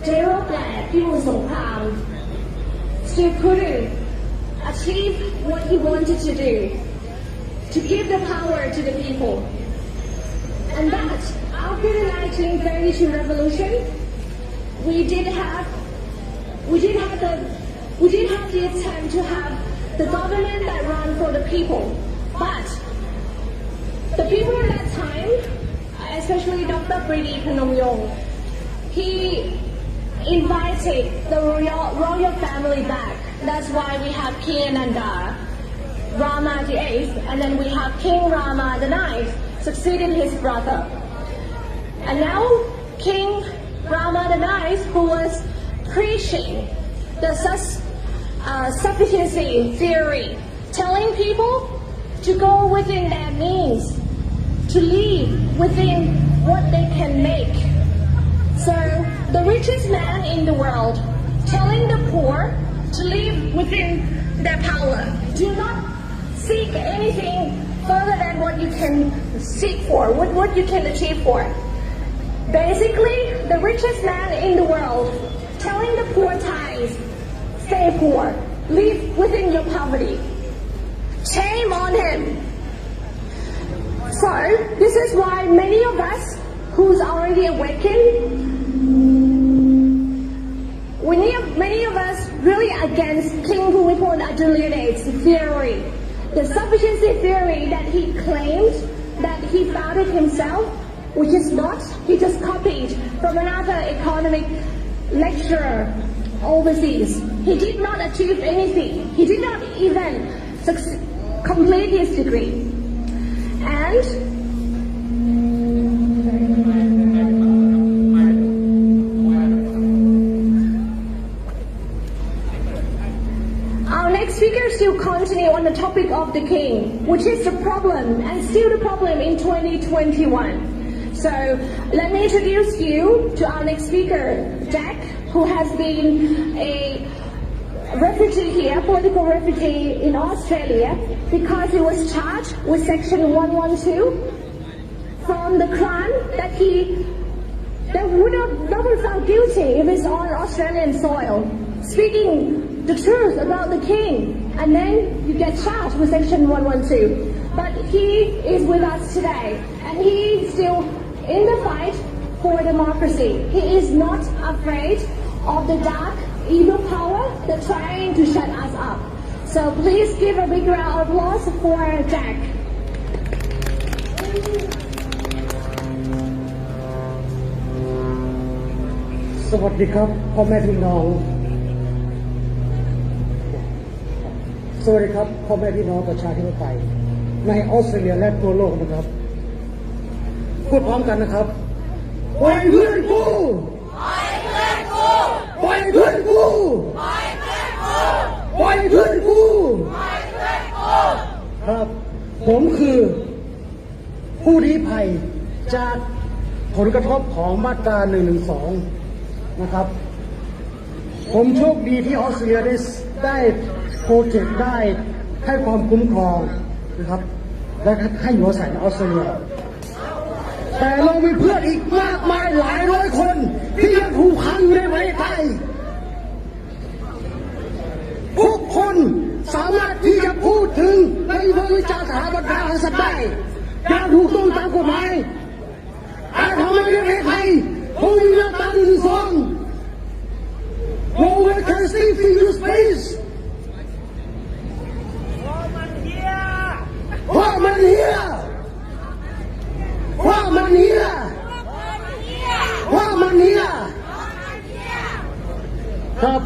Speaker 3: General Pibul Songkham still couldn't achieve what he wanted to do, to give the power to the people. And that, after the 1932 revolution, we did have the attempt to have the government that ran for the people. But the people at that time, especially Dr. Priti Phnomyong, he invited the royal family back. That's why we have King Ananda, Rama VIII, and then we have King Rama IX, succeeded his brother. And now King Rama IX, who was preaching the sufficiency theory, telling people to go within their means, to live within what they can make. So the richest man in the world telling the poor to live within their power. Do not seek anything further than what you can seek for, what you can achieve for. Basically, the richest man in the world telling the poor Thais, stay poor, live within your poverty. Shame on him. So, this is why many of us who's already awakened, many of us really against King Bhumibol Adulyadej's theory, the sufficiency theory that he claimed that he founded himself, which is not. He just copied from another economic lecturer overseas. He did not achieve anything. He did not even complete his degree. And our next speaker still continue on the topic of the king, which is the problem and still the problem in 2021. So let me introduce you to our next speaker, Jack, who has been a refugee here, political refugee in Australia, because he was charged with Section 112 from the crime that would have not been found guilty if it's on Australian soil, speaking the truth about the king, and then you get charged with Section 112. But he is with us today, and he is still in the fight for democracy. He is not afraid of the dark, evil power that's trying to shut us up. So please give a big round of applause for Jack.
Speaker 4: สวัสดีครับพ่อแม่พี่น้องสวัสดีครับพ่อแม่พี่น้องประชาธิปไตยในออสเตรเลียและทั่วโลกนะครับพูดพร้อมกันนะครับปล่อยเพื่อนกูปล่อยเพื่อนกูปล่อยเพื่อนกูครับผมคือผู้ลี้ภัยจาก ผลกระทบของมาตรา112นะครับผมโชคดีที่ออสเตรเลียได้โปรเจกต์ได้ให้ความคุ้มครองนะครับและให้อยู่อาศัยในออสเตรเลียแต่เรามีเพื่อนอีกมากมายหลายร้อยคนที่ยังถูกขังอยู่ในประเทศไทยทุกคนสามารถที่จะพูดถึงในวิจารณ์สถาบันการศึกษาได้อย่างถูกต้องตามกฎหมายแต่ทำไมในประเทศไทยผมมีมาตรา112 No one can steal from your space ว่ามันเหี้ยครับ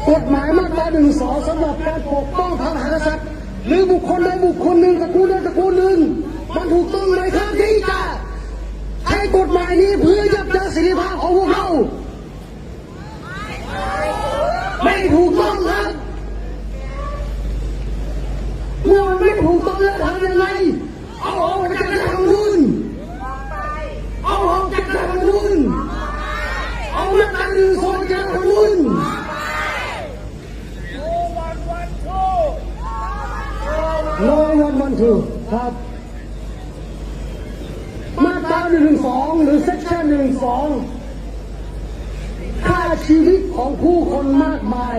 Speaker 4: กฎหมายมาตรา112สำหรับการปกป้องพระมหากษัตริย์หรือบุคคลใดบุคคลหนึ่งตระกูลใดตระกูลหนึ่งมันถูกต้องไหมครับที่จะใช้กฎหมายนี้เพื่อยับยั้งเสรีภาพของพวกเราไม่ถูกต้องครับเมื่อมันไม่ถูกต้องแล้วทำยังไงเอาออกจากรัฐธรรมนูญเอาออกจากรัฐธรรมนูญเอามาตรา112จากรัฐธรรมนูญNo one want to ครับมาตรา112หรือ section 112ฆ่าชีวิตของผู้คนมากมาย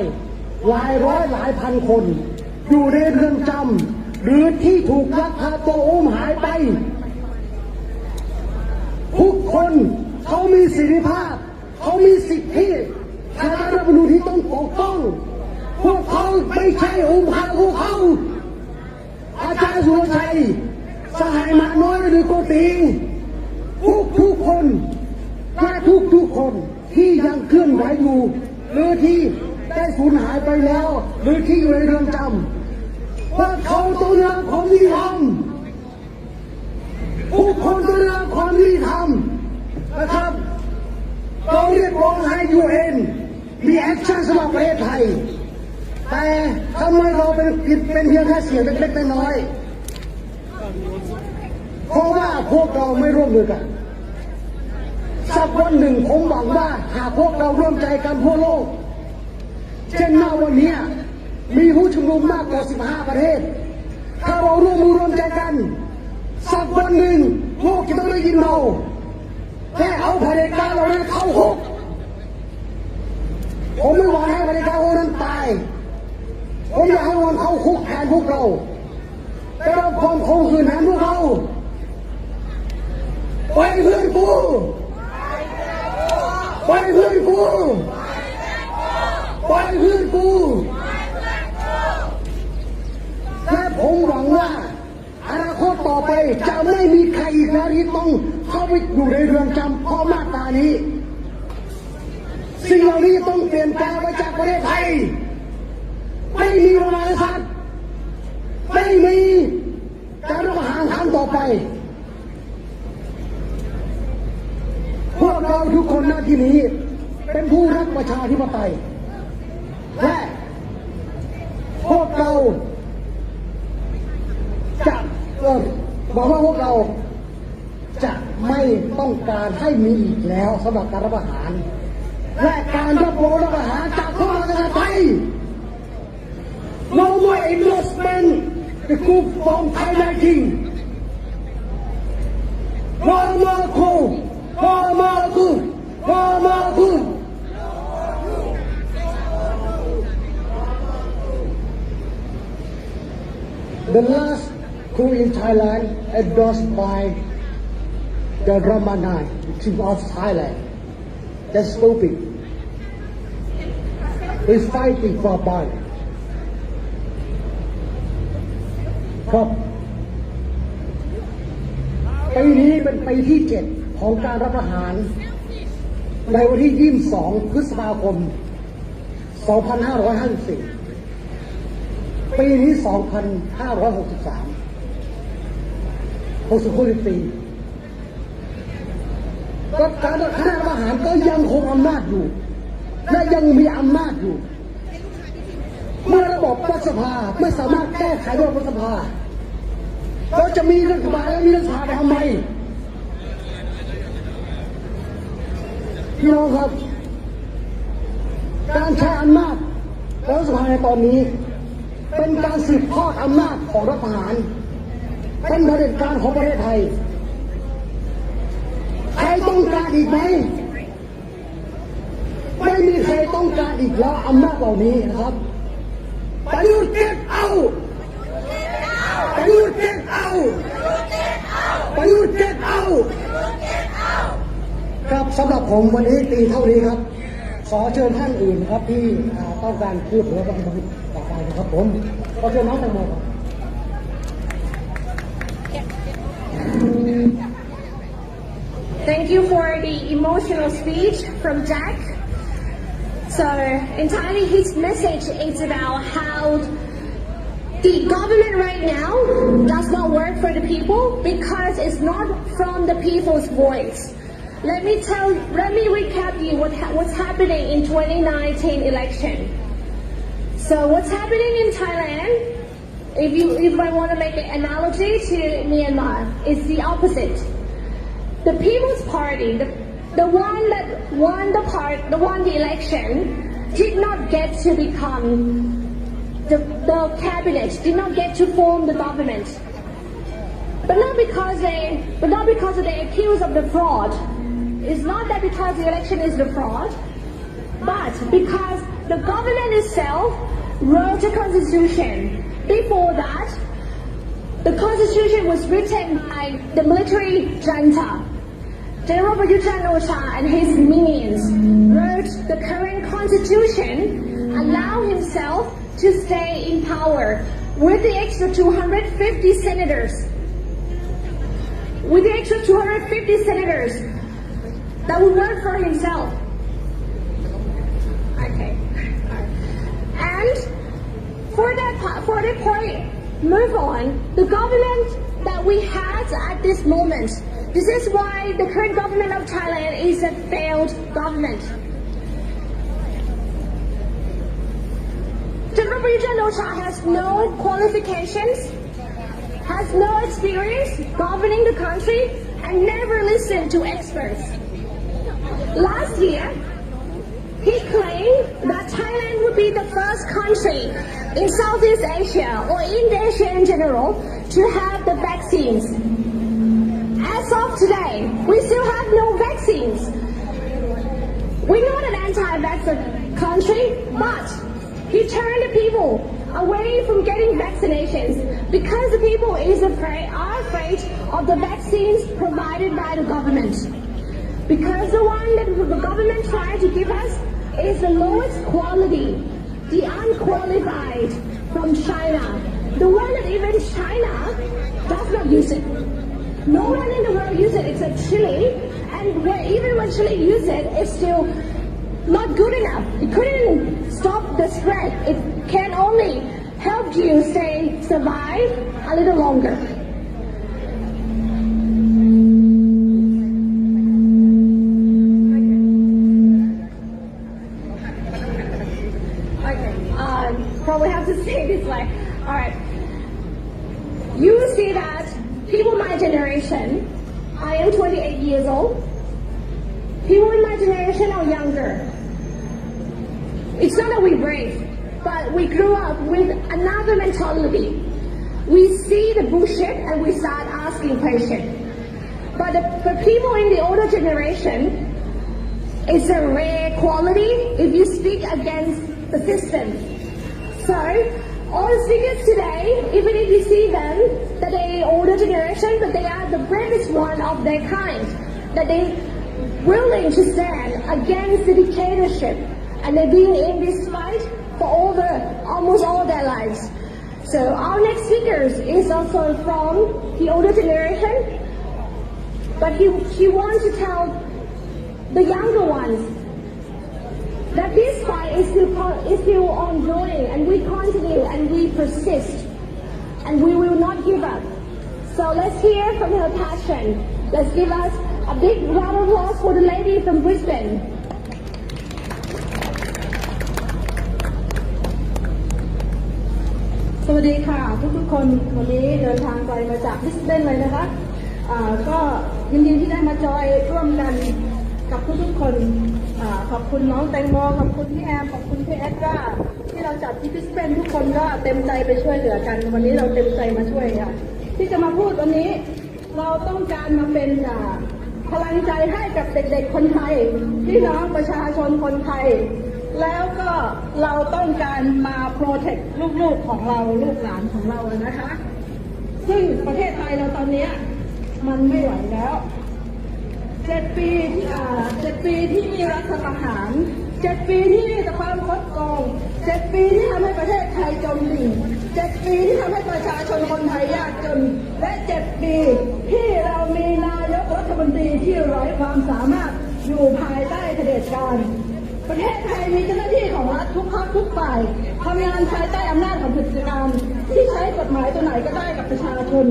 Speaker 4: หลายร้อยหลายพันคนอยู่ในเรือนจำหรือที่ถูกลักพาตัวอุ้มหายไปทุกคนเขามีเสรีภาพเขามีสิทธิทางรัฐธรรมนูญที่ต้องปกป้องพวกเขาไม่ใช่อุ้มพาพวกเขาอาจารย์สุรชัยสหายมาน้อยหรือโกตีทุกคนและทุกคนที่ยังเคลื่อนไหวอยู่หรือที่ได้สูญหายไปแล้วหรือที่อยู่ในเรือนจำว่าเขาต้องได้รับความยุติธรรมทุกคนต้องได้รับความยุติธรรมนะครับเราเรียกร้องให้ UN มีแอคชั่นสำหรับประเทศไทยแต่ทำไมเราเป็นเพียงแค่เสียงเล็กๆน้อยๆเพราะว่าพวกเราไม่ร่วมมือกันสักวันหนึ่งผมหวังว่าหากพวกเราร่วมใจกันทั่วโลกเช่นณวันนี้มีผู้ชุมนุมมากกว่า15ประเทศถ้าเราร่วมมือร่วมใจกันสักวันหนึ่งโลกจะต้องได้ยินเราแค่เอาเผด็จการเรานั้นเข้าคุกผมไม่หวังให้เผด็จการเรานั้นตายผมอยากให้มันเข้าคุกแทนพวกเราแต่เราความคงคืนแทนพวกเราไปเพื่อนกูไปเพื่อนกูไปเพื่อนกูและผมหวังว่าอนาคตต่อไปจะไม่มีใครอีกแล้วที่ต้องเข้าไปอยู่ในเรือนจำเพราะมาตรานี้สิ่งเหล่านี้ต้องเปลี่ยนแปลงไปจากประเทศไทยไม่มีพระมหากษัตริย์ไม่มีการรัฐประหารครั้งต่อไปพวกเราทุกคนหน้าที่นี้เป็นผู้รักประชาธิปไตยและพวกเราจะบอกว่าพวกเราจะไม่ต้องการให้มีอีกแล้วสำหรับการรัฐประหารและการรับรองรัฐประหารจากพวกเราประชาธิปไตยNo more endorsement the group from Thailand King. No more coup. No more coup. No more coup. The last coup in Thailand endorsed by the Ramanai, King of Thailand. That's stupid. We're fighting for Bali.ครับปีนี้เป็นปีที่7ของการรัฐประหารในวันที่22พฤษภาคม2554ปีนี้2563 60 ปีก็การคณะรัฐประหารก็ยังคงอำนาจอยู่และยังมีอำนาจอยู่เมื่อระบบรัฐสภาไม่สามารถแก้ไขระบบรัฐสภาเราจะมีรัฐบาลและมีรัฐสภาไปทำไม พี่น้องครับการใช้อำนาจรัฐสภาในตอนนี้เป็นการสืบทอดอำนาจของรัฐประหารเป็นเผด็จการของประเทศไทยใครต้องการอีกไหมไม่มีใครต้องการอีกแล้วอำนาจเหล่านี้นะครับประยุทธ์เก็บเอาประยุทธ์เก็บเอาประยุทธ์เก็บเอาครับสำหรับผมวันนี้ตีเท่านี้ครับขอเชิญท่านอื่นครับที่ต้องการพูดหรือว่าต้องต่อไปนะครับผมขอเชิญน้องแตงโมครับ
Speaker 3: Thank you for the emotional speech from Jack. So entirely his message is about how the government right now does not work for the people because it's not from the people's voice. Let me recap you what's happening in 2019 election. So what's happening in Thailand, if I want to make an analogy to Myanmar, is the opposite. The People's Party, the one that won the election, did not get to become the cabinet, did not get to form the government. But not because they accused of the fraud. It's not that because the election is the fraud, but because the government itself wrote a constitution. Before that, the constitution was written by the military junta. General Prayut Chan-o-cha and his minions wrote the current constitution, allow himself to stay in power with the extra 250 senators. With the extra 250 senators that would work for himself. Okay. And for that point, move on. The government that we had at this moment, this is why the current government of Thailand is a failed government. General Prayut Chan-o-cha has no qualifications, has no experience governing the country, and never listened to experts. Last year, he claimed that Thailand would be the first country in Southeast Asia or in Asia in general to have the vaccines. As of today, we still have no vaccines. We're not an anti-vaccine country, but he turned the people away from getting vaccinations because the people are afraid of the vaccines provided by the government. Because the one that the government tried to give us is the lowest quality, the unqualified from China. The one that even China does not use it. No one in the world uses it except Chile, and even when Chile uses it, it's still not good enough. It couldn't stop the spread. It can only help you survive a little longer. Probably have to say this way. All right. You see that people my generation, I am 28 years old. People in my generation are younger. It's not that we're brave, but we grew up with another mentality. We see the bullshit and we start asking questions. But the people in the older generation, it's a rare quality if you speak against the system. So, all the speakers today, even if you see them, that they are older generation, but they are the bravest one of their kind, that they willing to stand against the dictatorship, and they've been in this fight for almost all their lives. So our next speaker is also from the older generation, but he wants to tell the younger ones that this fight is still ongoing, and we continue and we persist, and we will not give up. So let's hear from her passion. Let's give us a big round of applause for the lady from Brisbane.
Speaker 2: สวัสดีค่ะทุกๆคนวันนี้เดินทางไกลมาจากบริสเบนเลยนะคะก็ยินดีที่ได้มาจอยร่วมกัน กับทุกๆคนขอบคุณน้องแตงโมขอบคุณพี่แอมขอบคุณพี่แอดว่าที่เราจัดที่พิสเปนทุกคนก็เต็มใจไปช่วยเหลือกันวันนี้เราเต็มใจมาช่วยค่ะที่จะมาพูดวันนี้เราต้องการมาเป็นพลังใจให้กับเด็กๆคนไทยพี่น้องประชาชนคนไทยแล้วก็เราต้องการมาโปรเทคลูกๆของเราลูกหลานของเรานะคะซึ่งประเทศไทยเราตอนนี้มันไม่ไหวแล้ว7 ปีที่มีรัฐประหาร7 ปีที่มีแต่ความคดโกง7 ปีที่ทำให้ประเทศไทยจมดิ่ง7 ปีที่ทำให้ประชาชนคนไทยยากจนและ7 ปีที่เรามีนายกรัฐมนตรีที่ไร้ความสามารถอยู่ภายใต้เผด็จการประเทศไทยมีเจ้าหน้าที่ของรัฐทุกภาคทุกฝ่ายทำงานภายใต้อำนาจของเผด็จการที่ใช้กฎหมายตัวไหนก็ได้กับประชาชน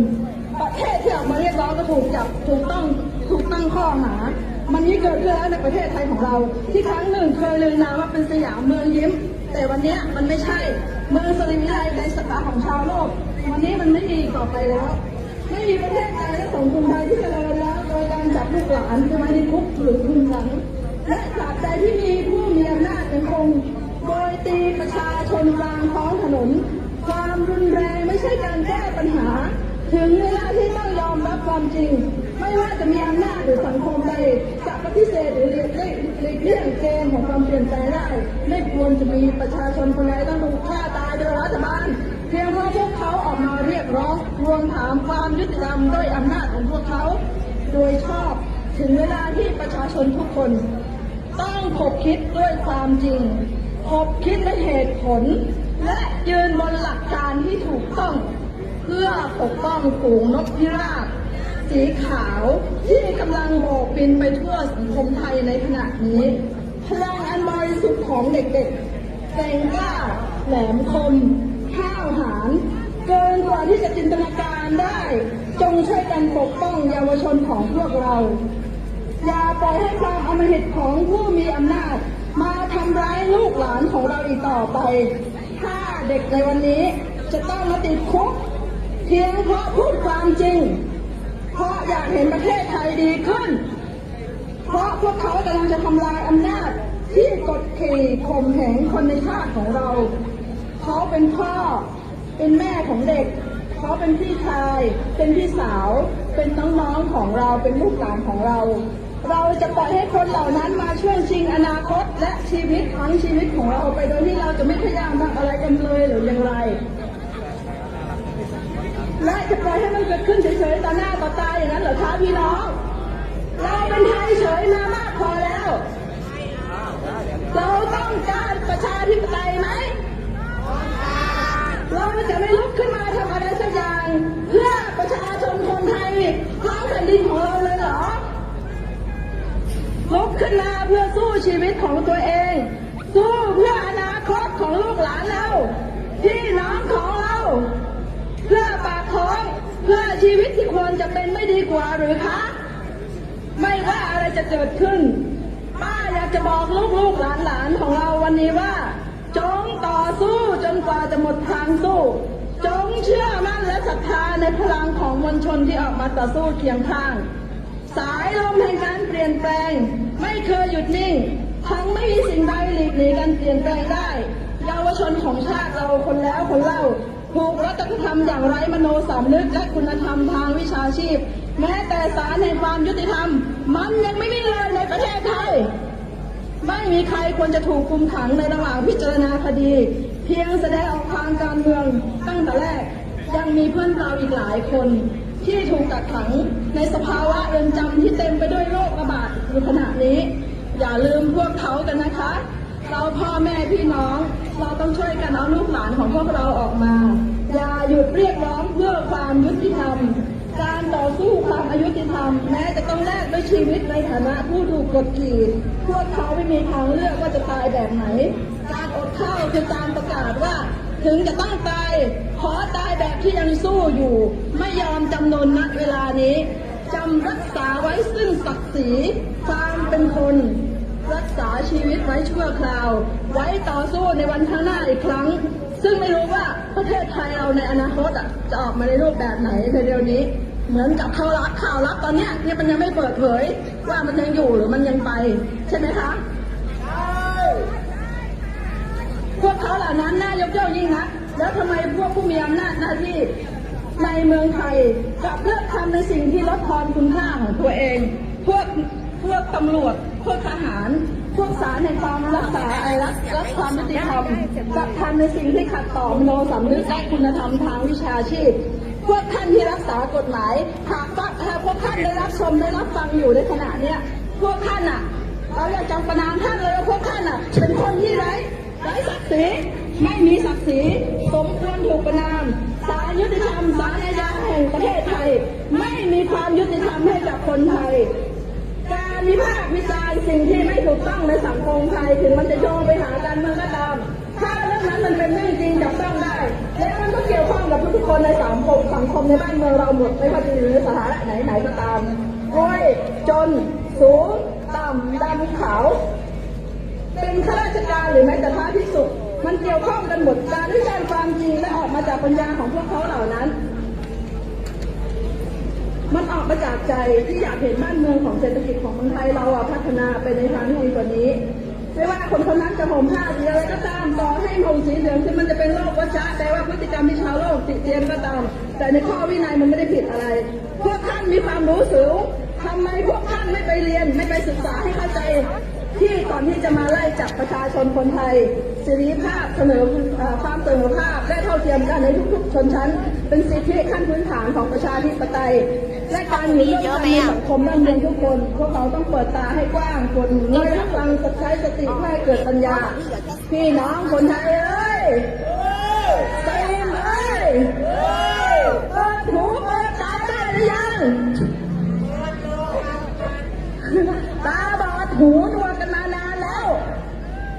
Speaker 2: ประเทศที่ออกมาเรียกร้องก็ถูกจับถูกตั้งข้อหามันนี่เกิดขึ้นแล้วในประเทศไทยของเราที่ครั้งหนึ่งเคยลือนามว่าเป็นสยามเมืองยิ้มแต่วันนี้มันไม่ใช่เมืองสริวิไลในสายตาของชาวโลกวันนี้มันไม่ดีต่อไปแล้วไม่มีประเทศไทยและสังคมไทยที่เจริญแล้วโดยการจับลูกหลานไปไว้ในคุกหรือคุมขังและตราบใดที่มีผู้มีอำนาจยังคงโดยตีประชาชนกลางท้องถนนความรุนแรงไม่ใช่การแก้ปัญหาถึงเวลาที่ต้องยอมรับความจริงไม่ว่าจะมีอำนาจหรือสังคมใดจะปฏิเสธหรือหลีกเลี่ยงเกมของความเปลี่ยนแปลงได้ไม่ควรจะมีประชาชนคนใดต้องถูกฆ่าตายโดยรัฐบาลเพียงเพราะพวกเขาออกมาเรียกร้องทวงถามความยุติธรรมด้วยอำนาจของพวกเขาโดยชอบถึงเวลาที่ประชาชนทุกคนต้องคบคิดด้วยความจริงคบคิดด้วยเหตุผลและยืนบนหลักการที่ถูกต้องเพื่อปกป้องฝูงนกพิราบสีขาวที่กำลังโบกบินไปทั่วสังคมไทยในขณะนี้พลังอันบริสุทธิ์ของเด็กๆแกร่งกล้าแหลมคมห้าวหาญเกินกว่าที่จะจินตนาการได้จงช่วยกันปกป้องเยาวชนของพวกเราอย่าปล่อยให้ความอำมหิตของผู้มีอำนาจมาทำร้ายลูกหลานของเราอีกต่อไปถ้าเด็กในวันนี้จะต้องมาติดคุกเพียงเพราะพูดความจริงเพราะอยากเห็นประเทศไทยดีขึ้นเพราะพวกเขากำลังจะทำลายอำนาจที่กดขี่ข่มเหงคนในชาติของเราเขาเป็นพ่อเป็นแม่ของเด็กเขาเป็นพี่ชายเป็นพี่สาวเป็นน้องๆของเราเป็นลูกหลานของเราเราจะปล่อยให้คนเหล่านั้นมาช่วงชิงอนาคตและชีวิตทั้งชีวิตของเราไปโดยที่เราจะไม่พยายามทำอะไรกันเลยหรืออย่างไรและจะปล่อยให้มันเกิดขึ้นเฉยๆต่อหน้าต่อตาอย่างนั้นเหรอคะพี่น้องเราเป็นไทยเฉยมามากพอแล้วเราต้องการประชาธิปไตยไหมเราจะไม่ลุกขึ้นมาทำอะไรสักอย่างเพื่อประชาชนคนไทยท้องแผ่นดินของเราเลยเหรอลุกขึ้นมาเพื่อสู้ชีวิตของตัวเองสู้เพื่ออนาคตของลูกหลานเราพี่น้องของเราเพื่อปากท้องเพื่อชีวิตที่ควรจะเป็นไม่ดีกว่าหรือคะไม่ว่าอะไรจะเกิดขึ้นป้าอยากจะบอกลูกๆหลานๆของเราวันนี้ว่าจงต่อสู้จนกว่าจะหมดทางสู้จงเชื่อมั่นและศรัทธาในพลังของมวลชนที่ออกมาต่อสู้เคียงข้างสายลมแห่งการเปลี่ยนแปลงไม่เคยหยุดนิ่งทั้งไม่มีสิ่งใดหลีกหนีการเปลี่ยนแปลงได้เยาวชนของชาติเราคนแล้วคนเล่าถูกรัฐธรรมอย่างไร้มโนสำนึกและคุณธรรมทางวิชาชีพแม้แต่ศาลแห่งความยุติธรรมมันยังไม่มีเลยในประเทศไทยไม่มีใครควรจะถูกคุมขังในระหว่างพิจารณาคดีเพียงแสดงออกทางการเมืองตั้งแต่แรกยังมีเพื่อนเราอีกหลายคนที่ถูกกักขังในสภาวะเรือนจำที่เต็มไปด้วยโรคระบาดในขณะนี้อย่าลืมพวกเขากันนะคะเราพ่อแม่พี่น้องเราต้องช่วยกันเอาลูกหลานของพวกเราออกมาอย่าหยุดเรียกร้องเพื่อความยุติธรรมการต่อสู้ความอายุติธรรมแม้จะต้องแลกด้วยชีวิตในฐานะผู้ถูกกดขี่พวกเขาไม่มีทางเลือกว่าจะตายแบบไหนการอดข้าวคือการประกาศว่าถึงจะต้องตายขอตายแบบที่ยังสู้อยู่ไม่ยอมจำนนณเวลานี้จำรักษาไว้ซึ่งศักดิ์ศรีความเป็นคนรักษาชีวิตไว้ชั่วคราวไว้ต่อสู้ในวันข้างหน้าอีกครั้งซึ่งไม่รู้ว่าประเทศไทยเราในอนาคตจะออกมาในรูปแบบไหนในเร็วนี้ เหมือนกับข่าวลับตอนเนี้ยมันยังไม่เปิดเผยว่ามันยังอยู่หรือมันยังไปใช่ไหมคะพวกเขาเหล่านั้นน่ายกย่องยิ่งนะแล้วทำไมพวกผู้มีอำนาจหน้าที่ในเมืองไทยกลับเลือกทำในสิ่งที่ลดทอนคุณค่าของตัวเองพวกตำรวจพวกทหารพวกศาลในความรักษารักความยุติธรรมกลับทำในสิ่งที่ขัดต่อมโนสำนึกและคุณธรรมทางวิชาชีพพวกท่านที่รักษากฎหมายหากพวกท่านได้รับชมได้รับฟังอยู่ในขณะเนี้ยพวกท่านอ่ะเราอยากจำประนามท่านเลยว่าพวกท่านอ่ะเป็นคนที่ไร้ศักดิ์ศรีไม่มีศักดิ์ศรีสมควรถูกประนามศาลยุติธรรมศาลอาญาแห่งประเทศไทยไม่มีความยุติธรรมให้กับคนไทยการวิพากษ์วิจารณ์สิ่งที่ไม่ถูกต้องในสังคมไทยถึงมันจะโยงไปหาการเมืองก็ตามถ้าเรื่องนั้นมันเป็นเรื่องจริงจับต้องได้และมันก็เกี่ยวข้องกับทุกๆคนในสังคมในบ้านเมืองเราหมดไม่ว่าจะอยู่ในสถานะไหนก็ตามรวยจนสูงต่ำดำขาวเป็นข้าราชการหรือแม้แต่พระภิกษุมันเกี่ยวข้องกันหมดการวิจารณ์ความจริงและออกมาจากปัญญาของพวกเขาเหล่านั้นมันออกมาจากใจที่อยากเห็นบ้านเมืองของเศรษฐกิจของเมืองไทยเราพัฒนาไปในทางที่ดีกว่านี้ไม่ว่าคนคนนั้นจะห่มผ้าสีอะไรก็ตามต่อให้ห่มสีเหลืองที่มันจะเป็นโรควัชชะแต่ว่าพฤติกรรมที่ชาวโลกติเตียนก็ตามแต่ในข้อวินัยมันไม่ได้ผิดอะไรพวกท่านมีความรู้สูงทำไมพวกท่านไม่ไปเรียนไม่ไปศึกษาให้เข้าใจที่ก่อนที่จะมาไล่จับประชาชนคนไทยเสรีภาพความเสมอภาพและเท่าเทียมกันในทุกๆชนชั้นเป็นสิทธิขั้นพื้นฐานของประชาธิปไตยและการอยู่ร่วมกันในสังคมบ้านเมืองทุกคนพวกเราต้องเปิดตาให้กว้างคนเงยฟังใช้สติให้เกิดปัญญาพี่น้องคนไทยเอ้ยใจเย็นเอ้ยเปิดหูเปิดตาได้หรือยังตาบอดหูหนวกกันมานานแล้ว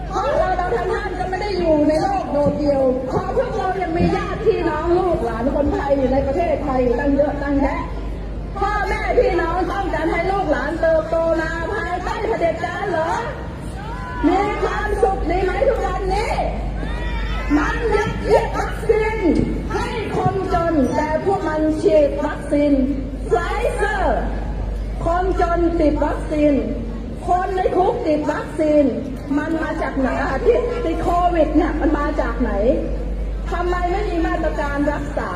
Speaker 2: เพราะเราทั้งท่านก็ไม่ได้อยู่ในโลกโดดเดี่ยวเพราะพวกเรายังมีญาติพี่น้องลูกหลานคนไทยอยู่ในประเทศไทยตั้งเยอะตั้งแยะพ่อแม่พี่น้องต้องการให้ลูกหลานเติบโตมาภายใต้เผด็จการเหรอมีความสุขดีไหมทุกวันนี้มันยัดเยียดวัคซีนให้คนจนแต่พวกมันฉีดวัคซีนไฟเซอร์คนจนติดวัคซีนคนในคุกติดวัคซีนมันมาจากไหนที่ติดโควิดเนี่ยมันมาจากไหนทำไมไม่มีมาตรการรักษา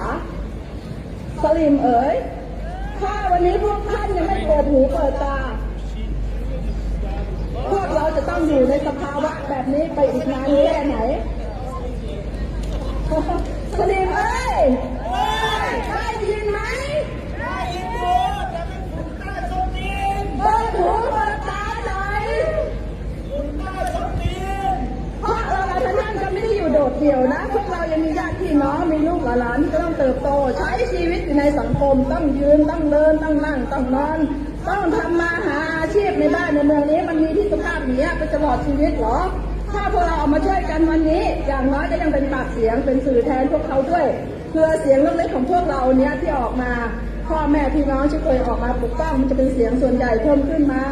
Speaker 2: สลิมเอ๋ยถ้าวันนี้พวกท่านยังไม่เปิดหูเปิดตาพวกเราจะต้องอยู่ในสภาวะแบบนี้ไปอีกนานแค่ไหนสลิมเอ้ยได้ยินไหมเปิดหูเปิดตาหน่อยเพราะเราท่านก็ไม่ได้อยู่โดดเดี่ยวนะพวกเรายังมีญาติพี่น้องมีลูกหลานที่ก็ต้องเติบโตใช้ชีวิตอยู่ในสังคมต้องยืนต้องเดินต้องนั่งต้องนอนต้องทำมาหาอาชีพในบ้านในเมืองนี้มันมีที่สภาพอย่างนี้ไปตลอดชีวิตเหรอถ้าพวกเราเอามาช่วยกันวันนี้อย่างน้อยก็ยังเป็นปากเสียงเป็นสื่อแทนพวกเขาด้วยเพื่อเสียงเล็กๆของพวกเราเนี้ยที่ออกมาพ่อแม่พี่น้องที่เคยออกมาปกป้องมันจะเป็นเสียงส่วนใหญ่เพิ่มขึ้นมา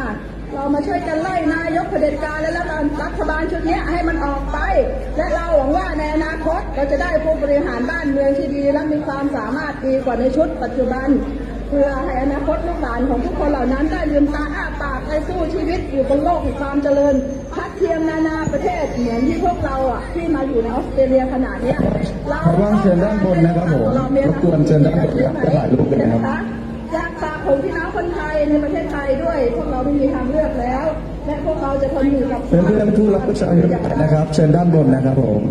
Speaker 2: เรามาช่วยกันไล่นายกเผด็จการและรัฐบาลชุดนี้ให้มันออกไปและเราหวังว่าในอนาคตเราจะได้ผู้บริหารบ้านเมืองที่ดีและมีความสามารถดีกว่าในชุดปัจจุบันเพื่อให้อนาคตลูกหลานของทุกคนเหล่านั้นได้ลืมตาอ้าปากและสู้ชีวิตอยู่บนโลกแห่งความเจริญทัดเทียมนานาประเทศเหมือนที่พวกเราที่มาอยู่ในออสเตรเลียขนาดนี้เรา
Speaker 5: เชิญด้านบนนะครับผมรบกวนเชิญด้านบนครับถ่ายรูปกันนะครับ
Speaker 2: อยากฝากของพี่น้องคนไทยในประเทศไทยด้วยพวกเราไม่มีทางเลือกแล้วและพวกเราจะทนอยู่กับ
Speaker 5: เพื่อนผู้รับประชาธิปไตยนะครับเชิญด้านบนนะครับผม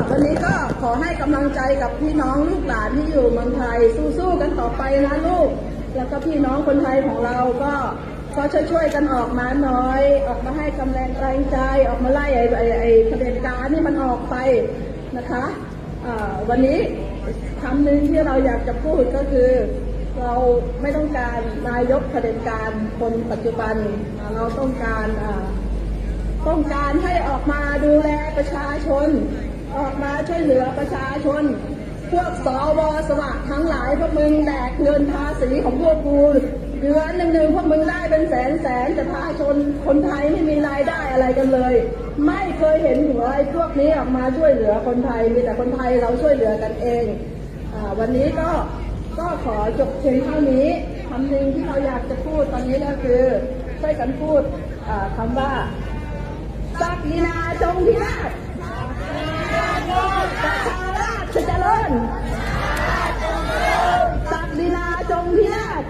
Speaker 2: วันนี้ก็ขอให้กำลังใจกับพี่น้องลูกหลานที่อยู่เมืองไทยสู้ๆกันต่อไปนะลูกแล้วก็พี่น้องคนไทยของเราก็ช่วยกันออกมาหน่อยออกมาให้กำลังใจออกมาไล่ไอ้เผด็จการนี่มันออกไปนะคะวันนี้คำหนึ่งที่เราอยากจะพูดก็คือเราไม่ต้องการนายกเผด็จการคนปัจจุบันเราต้องการให้ออกมาดูแลประชาชนออกมาช่วยเหลือประชาชนพวกสวสวะทั้งหลายพวกมึงแดกเงินภาษีของพวกกูเดือนหนึ่งพวกมึงได้เป็นแสนแต่ประชาชนคนไทยไม่มีรายได้อะไรกันเลยไม่เคยเห็นหัวไอ้พวกนี้ออกมาช่วยเหลือคนไทยมีแต่คนไทยเราช่วยเหลือกันเองวันนี้ก็ ก็ขอจบเพียงเท่านี้คำหนึ่งที่เราอยากจะพูดตอนนี้ก็คือช่วยกันพูดคำว่าศักดินาจงพินาศประชาราษฎร์จะเจริญศักดินาจงพินาศ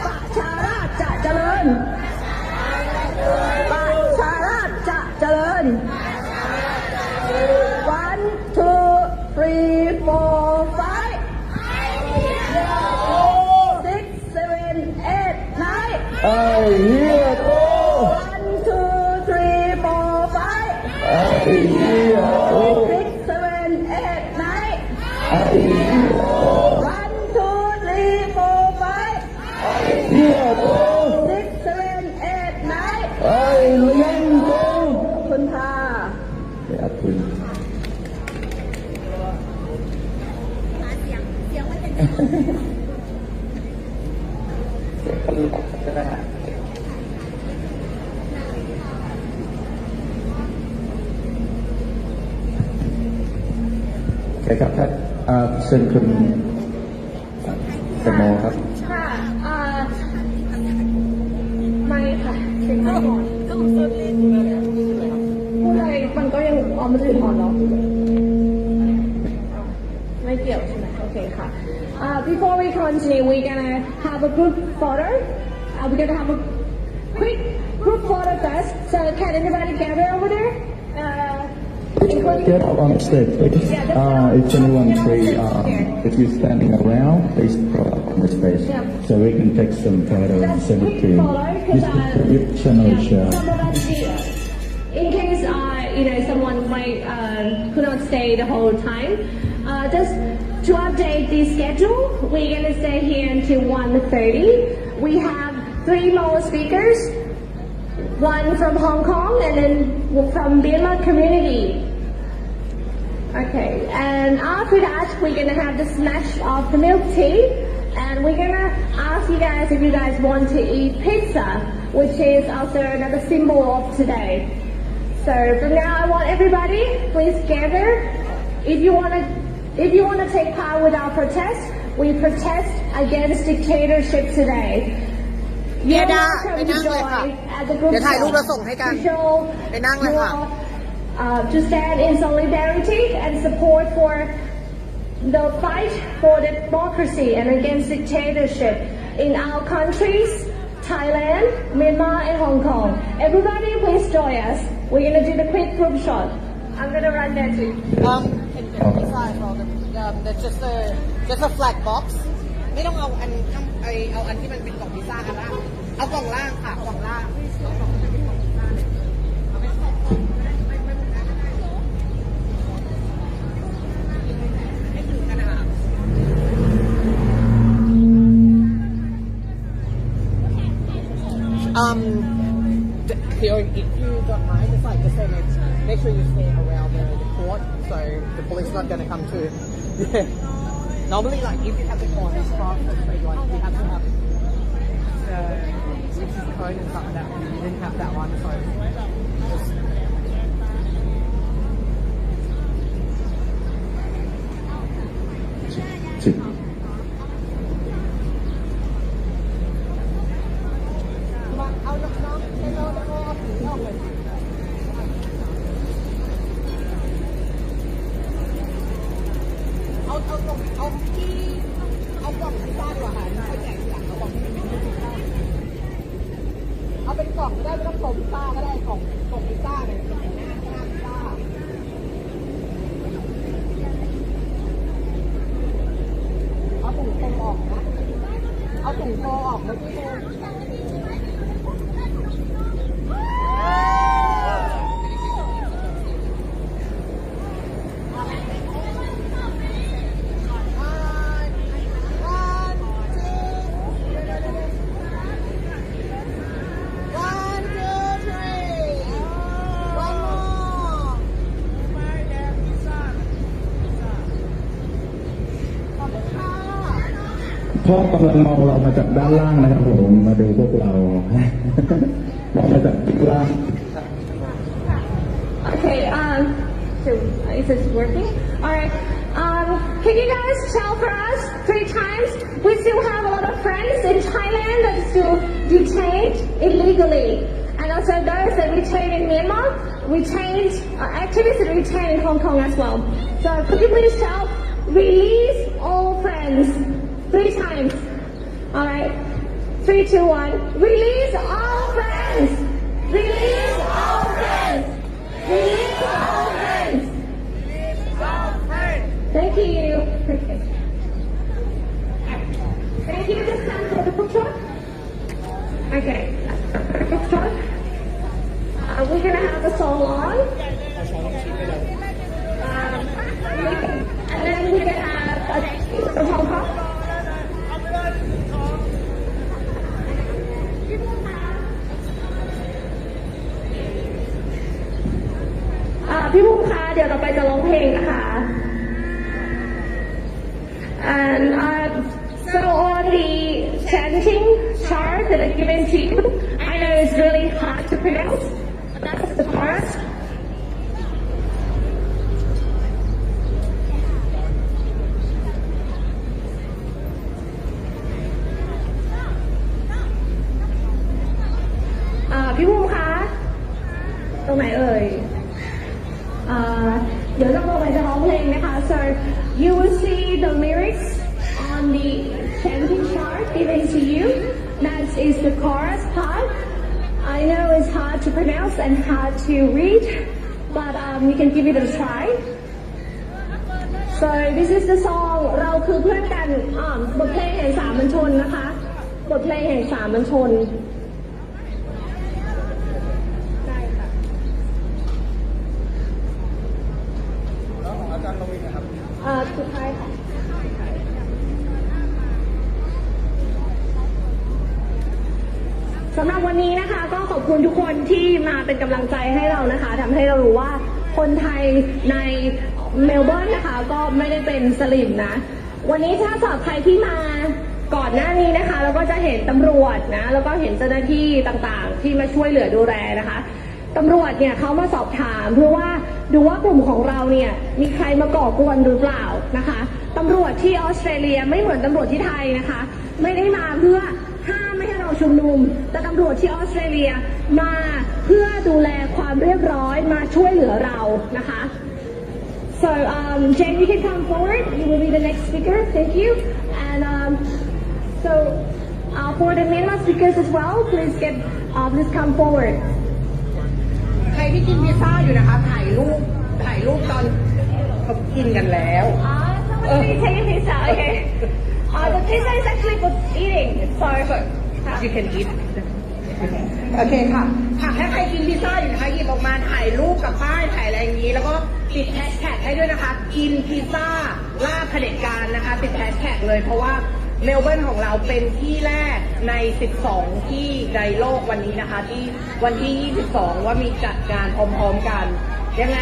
Speaker 2: ประชาราษฎร์จะเจริญประชาราษฎร์จะเจริญ 1 2 3 4 5 6 7 8 9
Speaker 5: ไอ้เหี้ยโต
Speaker 2: 1 2 3 4 5
Speaker 5: ไอ้เหี้ยโต
Speaker 2: 6 7 8 9
Speaker 5: ไอ้เหี้ยโต
Speaker 2: 1 2 3 4 5
Speaker 5: ไอ้เหี้ยโต
Speaker 2: 6 7 8 9
Speaker 5: ไอ้เลี้ยงโต
Speaker 2: ขอบคุณค่ะ
Speaker 5: ไปอัดคุณโอเคครับท่านเชิญคุณแตงโมครับ
Speaker 2: ค่ะไม่ค่ะเสียงไม่อ่อนพูดอะไรมันก็ยังมันจะอ่อนเนาะไม่เกี่ยวใช่ไหมโอเคค่ะ
Speaker 3: Before we continue, we're gonna have a group photo. We're gonna have a quick group photo first. So can anybody gather over there?
Speaker 5: Get up on the stage, please. If anyone free, if you're standing around, please go up on the stage so we can take some photo and send it to Mr. Channel Show.
Speaker 3: In case someone might could not stay the whole time, just to update the schedule, we're gonna stay here until 1:30. We have 3 more speakers, one from Hong Kong and then from Burma community. Okay, and after that, we're gonna have the smash of the milk tea, and we're gonna ask you guys if you guys want to eat pizza, which is also another symbol of today. So from now, I want everybody, please gather. If you wanna take part with our protest, we protest against dictatorship today.
Speaker 6: เยดาไปนั่งเลยค่ะเดี๋ยวถ่ายรูปแล้วส่งให้กันไปนั่งเลยค่ะ
Speaker 3: To stand in solidarity and support for the fight for democracy and against dictatorship in our countries, Thailand, Myanmar, and Hong Kong. Everybody, please join us. We're gonna do the quick group shot. I'm gonna run there too.
Speaker 6: Inside just a flat box ไม่ต้องเอาอันที่มันเป็นกล่องพิซซ่ากันละเอากล่องล่างค่ะกล่องล่างให้ถึงกันนะคะif you don't mind, just like the same, make sure you stay around the court, so the police is not going to come to. Yeah. Normally, like if you have the court, it's cross the street, like you have to have which is code and stuff like that. We didn't have that one, so. I'll be gone. ได้ไม่ต้องส่งพิซซ่าก็ได้ส่งพิซซ่าเนี่ยหน้าพิซซ่าเอาถุงโฟมออกนะเอาถุงโฟมออกไม่ใช่โฟม
Speaker 5: พ่อกำลังมองเรามาจากด้านล่างนะครับผมมาดูพวกเรามองมาจากด้านล่าง
Speaker 3: Okay, so is this working? Alright, Can you guys shout for us 3 times? We still have a lot of friends in Thailand that are still detained illegally. And also those that retained in Myanmar, retained activists that retained in Hong Kong as well. So could you please shout, release all friends 3 times. Alright, 3, 2, 1. Release all friends. Release all friends. Release all friends. Thank you. Thank you. Just stand for the book truck. Okay. Book truck. We're gonna have a song on. And then we're gonna have a song pop. พี่บุ้งคะเดี๋ยวเราไปจะร้องเพลงนะคะ And so on the chanting chart that I've given to you, I know it's really hard to pronounce, but that's the chorus.พี่บุ้งคะตรงไหนเอ่ยเดี๋ยวเราไปจะร้องเพลงนะคะ so you will see the lyrics on the chanting chart given to you. That is the chorus part. I know it's hard to pronounce and hard to read, but we can give it a try. So this is the song เราคือเพื่อนกันบทเพลงแห่งสามัญชนนะคะบทเพลงแห่งสามัญชนสุดท้ายค่ะสำหรับวันนี้นะคะก็ขอบคุณทุกคนที่มาเป็นกำลังใจให้เรานะคะทำให้เรารู้ว่าคนไทยในเมลเบิร์นนะคะก็ไม่ได้เป็นสลิมนะวันนี้ถ้าสอบใครที่มาก่อนหน้านี้นะคะเราก็จะเห็นตำรวจนะแล้วก็เห็นเจ้าหน้าที่ต่างๆที่มาช่วยเหลือดูแลนะคะตำรวจเนี่ยเขามาสอบถามเพื่อว่าดูว่ากลุ่มของเราเนี่ยมีใครมาก่อกวนหรือเปล่านะคะตำรวจที่ออสเตรเลียไม่เหมือนตำรวจที่ไทยนะคะไม่ได้มาเพื่อห้ามไม่ให้เราชุมนุมแต่ตำรวจที่ออสเตรเลียมาเพื่อดูแลความเรียบร้อยมาช่วยเหลือเรานะคะ so Jane you can come forward you will be the next speaker thank you and so for the Myanmar speakers as well please please come forward
Speaker 6: ใครที่กินพิซซ่าอยู่นะคะถ่ายรูปตอนเขากินกันแล้ว
Speaker 3: somebody taking pizza okay the pizza is actually for eating sorry
Speaker 6: you can eat โอเคค่ะถ้าใครกินพิซซ่าอยู่นะคะหยิบออกมาถ่ายรูปกับป้ายถ่ายอะไรอย่างนี้แล้วก็ติดแฮชแท็กให้ด้วยนะคะกินพิซซ่าล่าเผด็จการนะคะติดแฮชแท็กเลยเพราะว่าเมลเบิร์นของเราเป็นที่แรกใน12ที่ในโลกวันนี้นะคะที่วันที่22ว่ามีจัดการพร้อมๆกันยังไง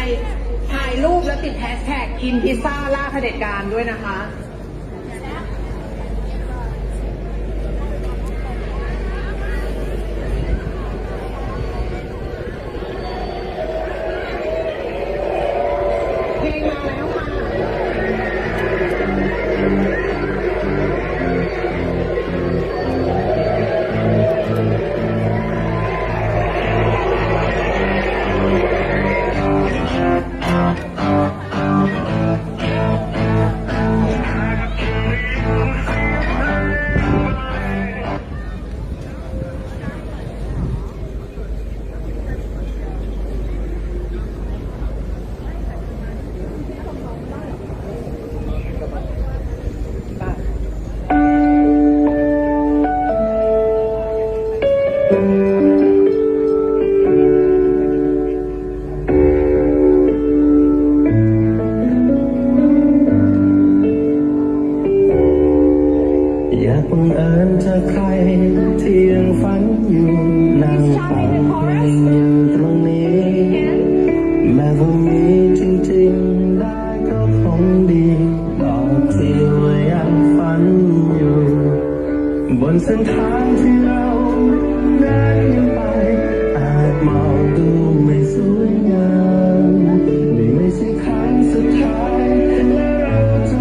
Speaker 6: ถ่ายรูปแล้วติดแฮชแท็กกินพิซซ่าล่าเผด็จการด้วยนะคะเพลงมาแล้วค่ะ
Speaker 5: ใครที่ยังฝันอยู่นั่งฟังเพลงอยู่ตรงนี้แม้ว่ามีจริงๆได้ก็คงดีบอกทีว่ายังฝันอยู่บนเส้นทางที่เราเดินกันไปอาจมองดูไม่สวยงามนี่ไม่ใช่ครั้งสุดท้ายและเราจะ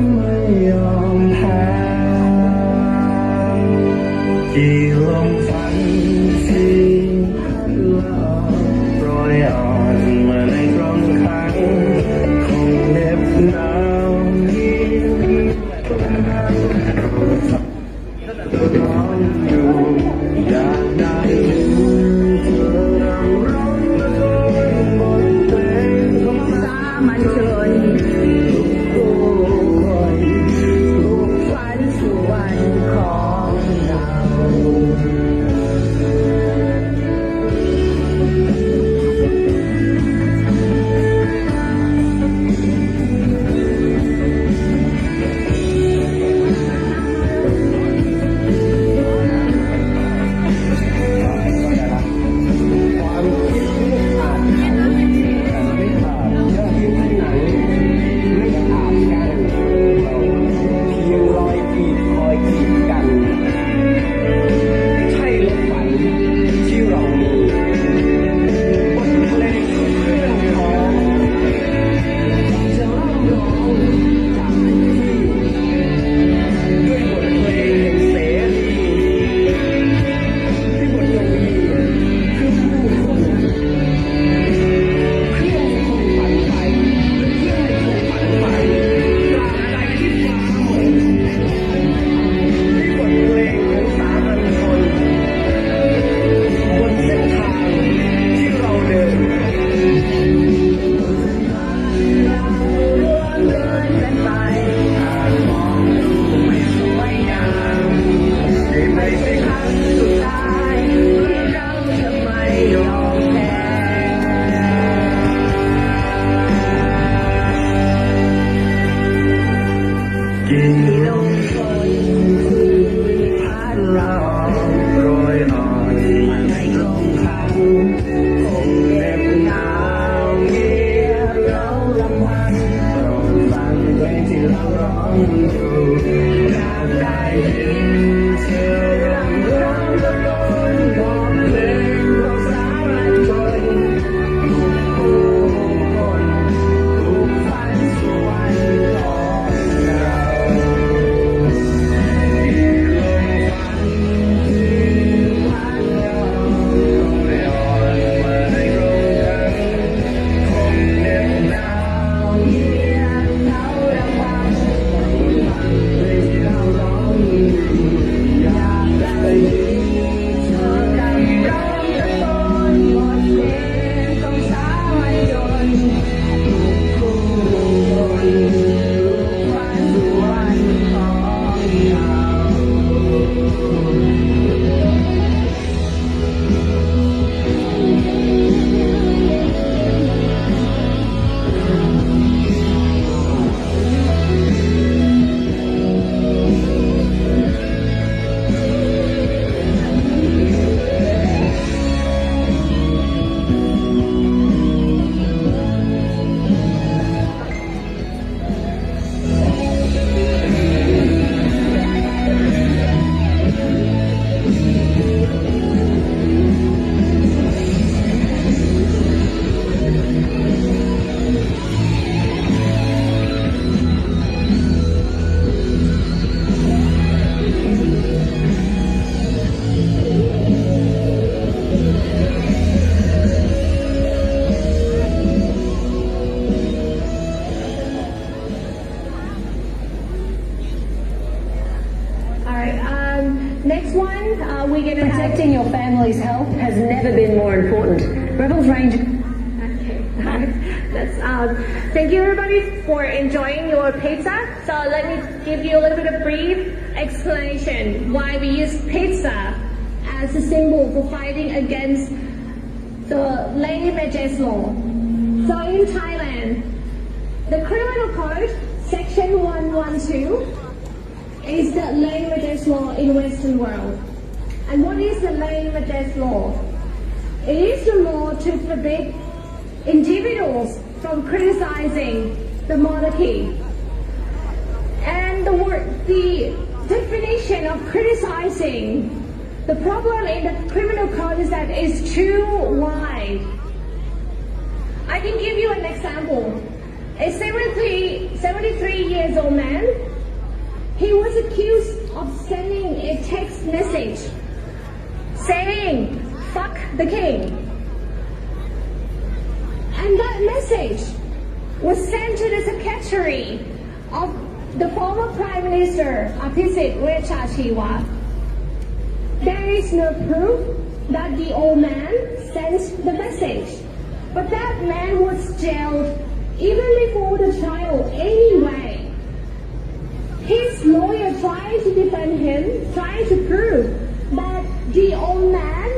Speaker 3: Next one, we're going to
Speaker 7: Protecting your family's health has never been more important. Rebels Range.
Speaker 3: Okay, that's thank you everybody for enjoying your pizza. So let me give you a little bit of brief explanation why we use pizza as a symbol for fighting against the lady wages law. So in Thailand, the criminal code section 112 is the lady wages law in Western world. And what is the lady wages law? It is the law to forbid individuals from criticizing the monarchy. And the definition of criticizing, the problem in the criminal code is that it's too wide. I can give you an example. A 73 years old man, he was accused of sending a text message saying, "Fuck the king." And that message was sent to the secretary of the former Prime Minister, Abhisit Vechachiwa. There is no proof that the old man sent the message, but that man was jailed even before the trial anyway. His lawyer tried to defend him, trying to prove that the old man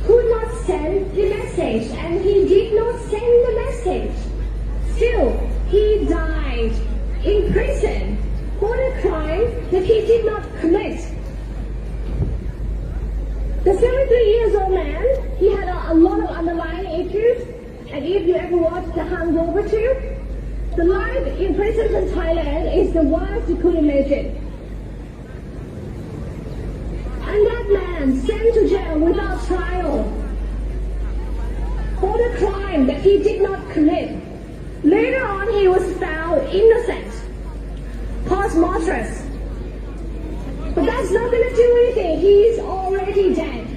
Speaker 3: could not send the message, and he did not send the message. Still, he died in prison for the crime that he did not commit. The 73 years old man, he had a lot of underlying issues, and if you ever watch The Hangover 2, the life in prisons in Thailand is the worst you could imagine. And that man sent to jail without trial for the crime that he did not commit. Later on, he was found innocent, post-mortem. But that's not going to do anything. He is already dead.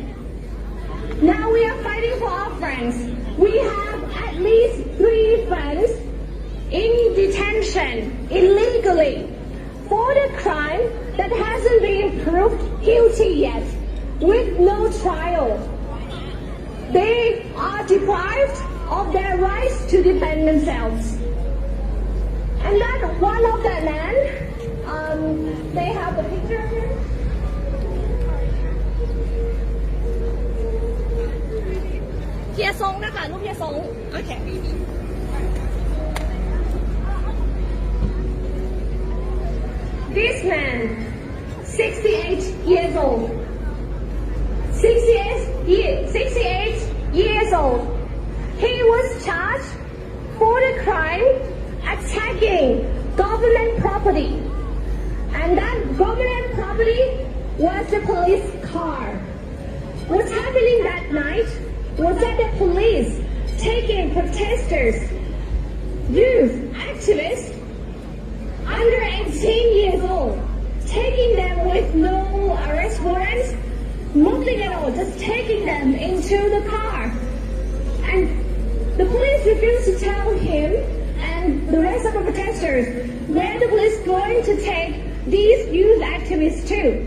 Speaker 3: Now we are fighting for our friends. We have at least 3 friends in detention illegally for the crime that hasn't been proved guilty yet, with no trial. They are deprived of their rights to defend themselves. And then one of that man, they have the picture here. Okay. This man, 68 years old. 68 years old. He was charged for the crime attacking government property. And that government property was the police car. What's happening that night was that the police taking protesters, youth, activists, under 18 years old, taking them with no arrest warrants, nothing at all, just taking them into the car. And the police refused to tell him and the rest of the protesters where the police going to take these youth activists to.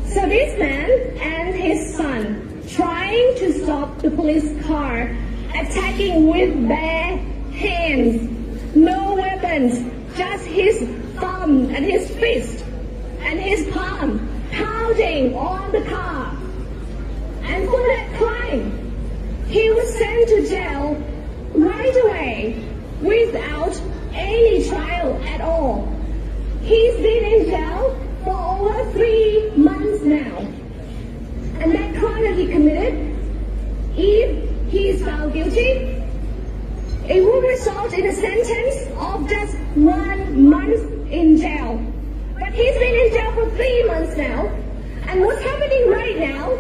Speaker 3: So this man and his son trying to stop the police car attacking with bare hands, no weapons, just his thumb and his fist and his palm pounding on the car. And for that crime, he was sent to jail right away without any trial at all. He's been in jail for over 3 months now. And that crime that he committed, if he is found guilty, it will result in a sentence of just 1 month in jail. But he's been in jail for 3 months now. And what's happening right now,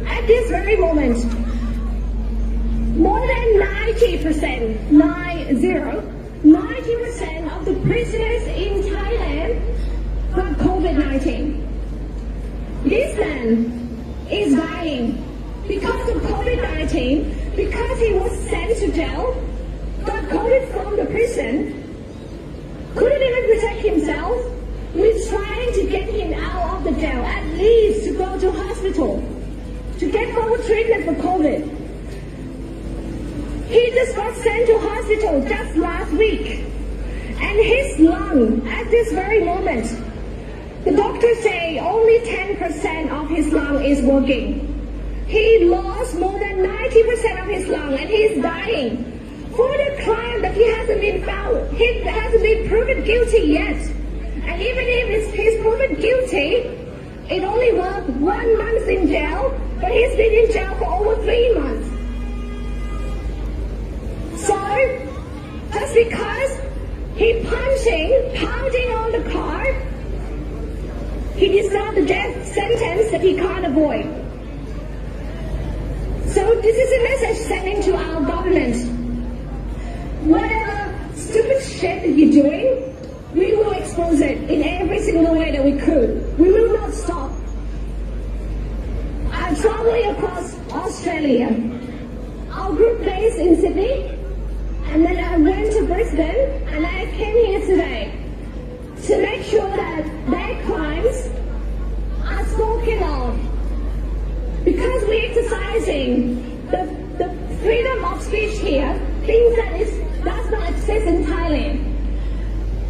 Speaker 3: at this very moment, more than 90%, 90% of the prisoners in Thailand got COVID-19. This man is dying because of COVID-19, because he was sent to jail, got COVID from the prison, couldn't even protect himself. We're trying to get him out of the jail, at least to go to hospital, to get proper treatment for COVID. He just got sent to hospital just last week. And his lung, at this very moment, the doctors say only 10% of his lung is working. He lost more than 90% of his lung and he's dying for the crime that he hasn't been found. He hasn't been proven guilty yet. And even if he's proven guilty, it only was 1 month in jail, but he's been in jail for over 3 months. So, just because he pounding on the car, he deserved the death sentence that he can't avoid. So this is a message sending to our government. Whatever stupid shit that you're doing, we will expose it in every single way that we could. We will not stop. I'm traveling across Australia. Our group based in Sydney, and then I went to Brisbane, and I came here today to make sure that their crimes are spoken of. Because we're exercising the freedom of speech here, things that does not exist in Thailand.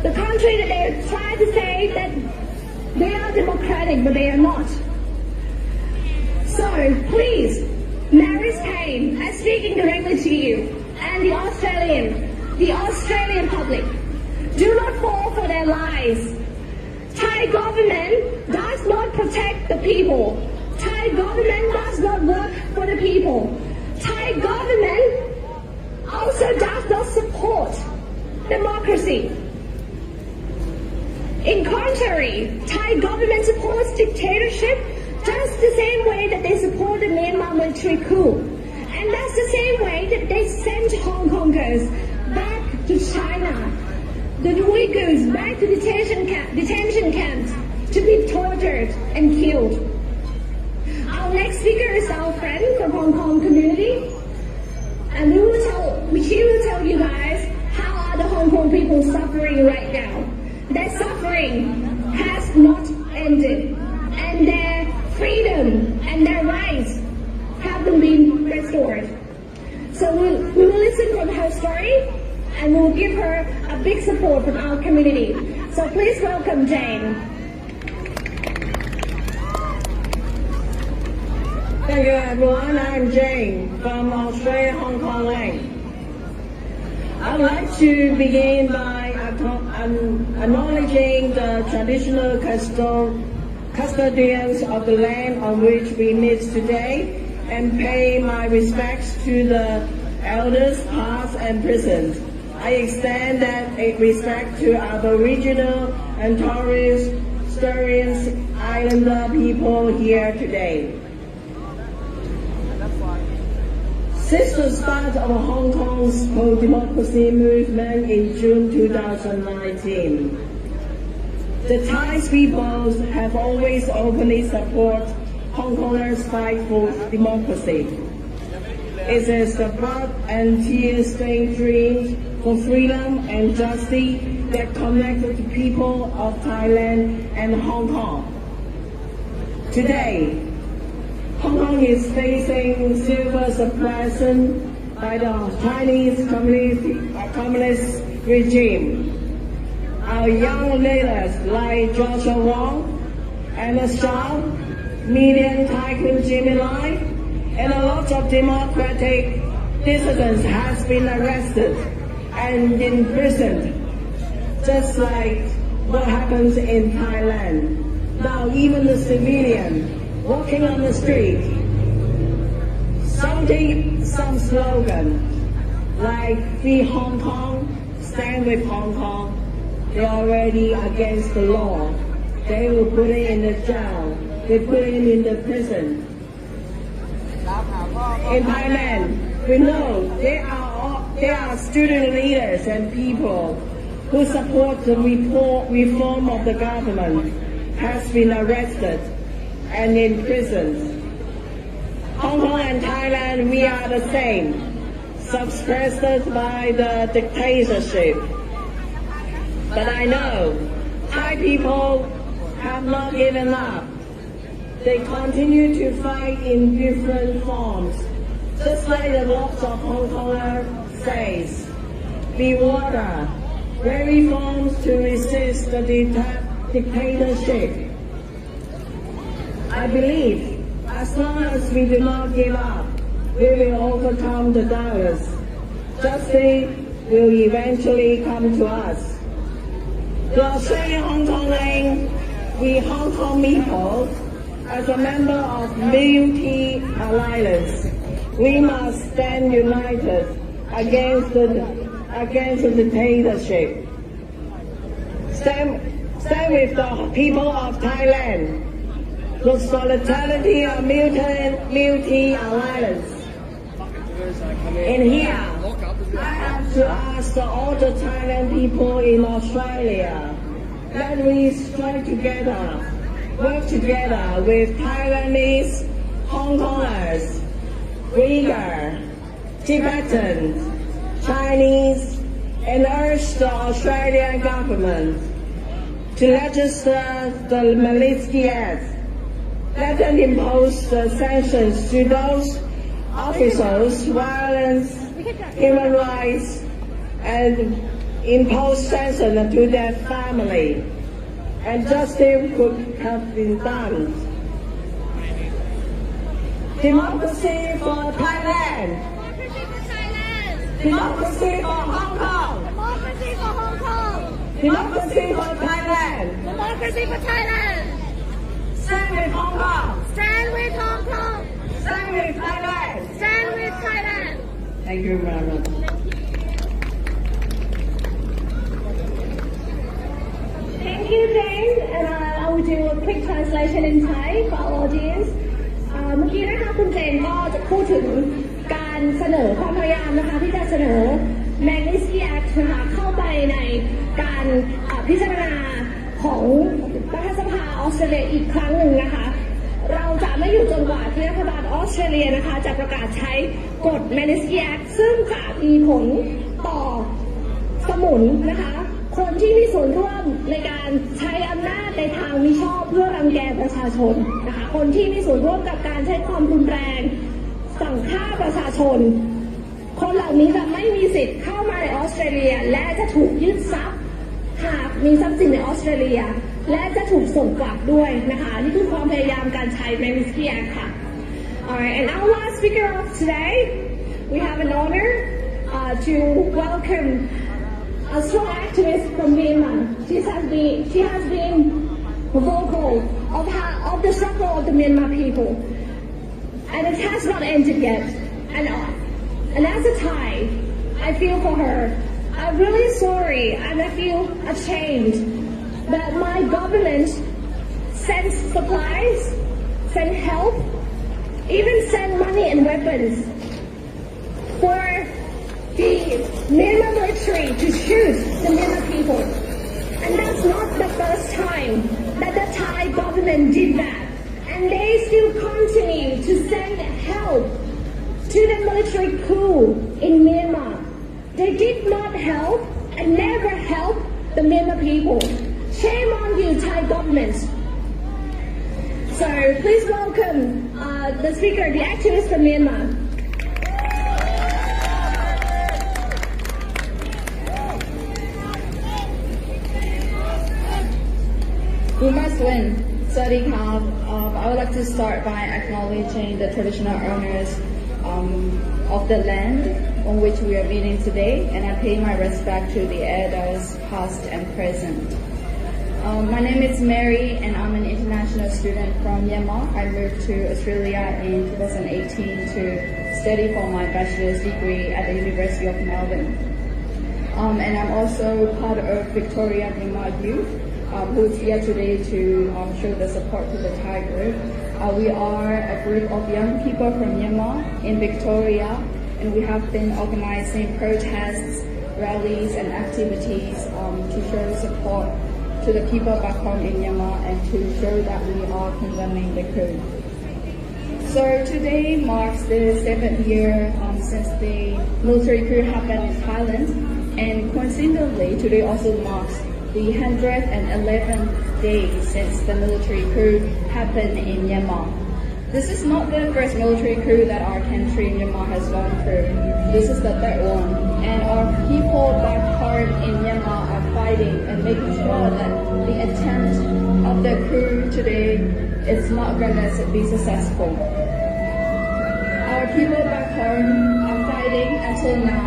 Speaker 3: The country that they try to say that they are democratic, but they are not. So please, Mary's Kane, I'm speaking directly to you and the Australian public. Do not fall for their lies. Thai government does not protect the people. Thai government does not work for the people. Thai government also does not support democracy. In contrary, Thai government supports dictatorship just the same way that they support the Myanmar military coup. And that's the same way that they sent Hong Kongers back to China, the Uyghurs back to detention camps to be tortured and killed. Our next speaker is our friend from Hong Kong community, and she will tell you guys how are the Hong Kong people suffering right now. Their suffering has not ended, and their freedom and their rights haven't been restored. So we will listen from her story, and we'll give her a big support from our community. So please welcome Jane.
Speaker 8: Thank you everyone, I'm Jane from Australia, Hong Kong land. I'd like to begin by acknowledging the traditional custodians of the land on which we meet today and pay my respects to the elders past and present. I extend that respect to Aboriginal and Torres Strait Islander people here today. Since the start of Hong Kong's pro-democracy movement in June 2019, the Thai people have always openly supported Hong Kongers' fight for democracy. It is the blood and tear-stained dream for freedom and justice that connected the people of Thailand and Hong Kong. Today, Hong Kong is facing severe suppression by the Chinese communist regime. Our young leaders like Joshua Wong, Anna Shaw, Million Tycoon Jimmy Lai, and a lot of democratic dissidents has been arrested and imprisoned, just like what happens in Thailand. Now even the civilian walking on the street, shouting some slogan like "Free Hong Kong, stand with Hong Kong," they're already against the law. They will put him in the jail. They put him in the prison. In Thailand, we know there are student leaders and people who support the reform of the government has been arrested and imprisoned. Hong Kong and Thailand, we are the same, suppressed by the dictatorship. But I know Thai people have not given up. They continue to fight in different forms, just like the lots of Hong Kongers says. Be water, very forms to resist the dictatorship. I believe as long as we do not give up, we will overcome the doubters. Justice will eventually come to us. The Australian Hong Kong Lane, we Hong Kong people, as a member of Multi Alliance, we must stand united against the dictatorship. Stand with the people of Thailand. The solidarity of Multi Alliance. And here, I have to ask all the Thailand people in Australia that we strike together, work together with Taiwanese, Hong Kongers, Uyghur, Tibetans, Chinese, and urge the Australian government to register the Magnitsky Act. Let them impose the sanctions to those officers violence human rights and impose sanctions to their family. And justice could have been done. Democracy for Thailand. Democracy for Hong Kong.
Speaker 3: Democracy for Hong Kong.
Speaker 8: Democracy for Thailand.
Speaker 3: Democracy for Thailand.
Speaker 8: Stand with Hong Kong.
Speaker 3: Stand with Hong Kong.
Speaker 8: Stand with Thailand.
Speaker 3: Stand with Thailand.
Speaker 8: Thank you very much.
Speaker 3: Thank you, James. And I will do a quick translation in Thai for our audience. เมื่อกี้นะคะคุณเจนก็จะพูดถึงการเสนอความพยายามนะคะที่จะเสนอ Magnitsky Act นะคะเข้าไปในการพิจารณาของรัฐสภาออสเตรเลียอีกครั้งหนึ่งนะคะเราจะไม่อยู่จนกว่าที่รัฐบาลออสเตรเลียนะคะจะประกาศใช้กฎ Magnitsky Act ซึ่งจะมีผลต่อสมุนนะคะคนที่มีส่วนร่วมในการใช้อำนาจในทางมิชอบเพื่อรังแกประชาชนนะคะคนที่มีส่วนร่วมกับการใช้ความรุนแรงสั่งฆ่าประชาชนคนเหล่านี้จะไม่มีสิทธิ์เข้ามาในออสเตรเลียและจะถูกยึดทรัพย์หากมีทรัพย์สินในออสเตรเลียและจะถูกส่งกลับด้วยนะคะนี่คือความพยายามการใช้ Magnitsky Act ค่ะ Alright, and our last speaker of today, we have an honor to welcome a strong activist from Myanmar. She has been vocal of the struggle of the Myanmar people, and it has not ended yet. And as a Thai, I feel for her. I'm really sorry, and I feel ashamed that my government sends supplies, send help, even send money and weapons for the Myanmar military to shoot the Myanmar people. And that's not the first time that the Thai government did that. And they still continue to send help to the military coup in Myanmar. They did not help and never help the Myanmar people. Shame on you, Thai government. So please welcome the speaker, the activist from Myanmar.
Speaker 9: Sawadee Krap. I would like to start by acknowledging the traditional owners of the land on which we are meeting today, and I pay my respect to the elders past and present. My name is Mary, and I'm an international student from Myanmar. I moved to Australia in 2018 to study for my bachelor's degree at the University of Melbourne. And I'm also part of Victoria Myanmar Youth, who is here today to show the support to the Thai group. We are a group of young people from Myanmar in Victoria, and we have been organizing protests, rallies, and activities to show support to the people back home in Myanmar and to show that we are condemning the coup. So today marks the 7th year since the military coup happened in Thailand, and coincidentally today also marks the 111th day since the military coup happened in Myanmar. This is not the first military coup that our country, Myanmar, has gone through. This is the third one. And our people back home in Myanmar are fighting and making sure that the attempt of the coup today is not going to be successful. Our people back home are fighting until now.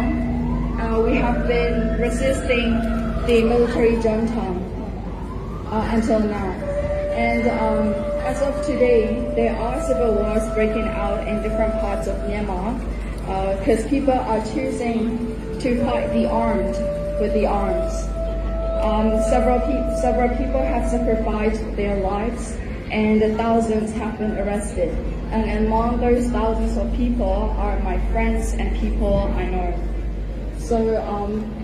Speaker 9: We have been resisting the military junta until now. And as of today, there are civil wars breaking out in different parts of Myanmar because people are choosing to fight the armed with the arms. Several people have sacrificed their lives, and thousands have been arrested. And among those thousands of people are my friends and people I know. So,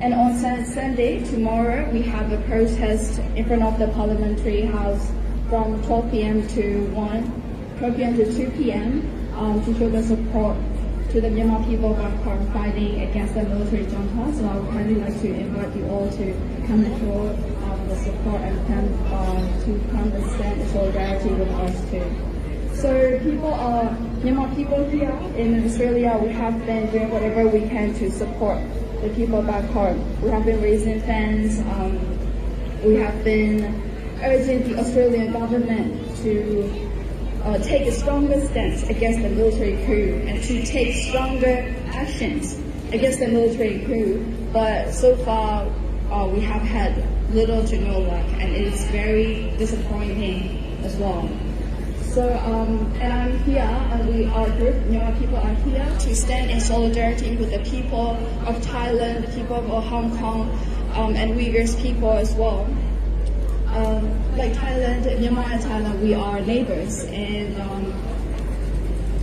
Speaker 9: and on Sunday, tomorrow, we have a protest in front of the Parliamentary House from 12 p.m. to 12 p.m. to 2 p.m. To show the support to the Myanmar people back home fighting against the military junta. So I would kindly like to invite you all to come and show the support and come and stand in solidarity with us too. So Myanmar people here in Australia, we have been doing whatever we can to support the people back home. We have been raising funds. We have been urging the Australian government to take a stronger stance against the military coup and to take stronger actions against the military coup. But so far, we have had little to no luck, and it is very disappointing as well. So, and I'm here, and our group, Myanmar people are here to stand in solidarity with the people of Thailand, the people of Hong Kong, and Uyghurs people as well. Like Thailand, Myanmar and Thailand, we are neighbors, and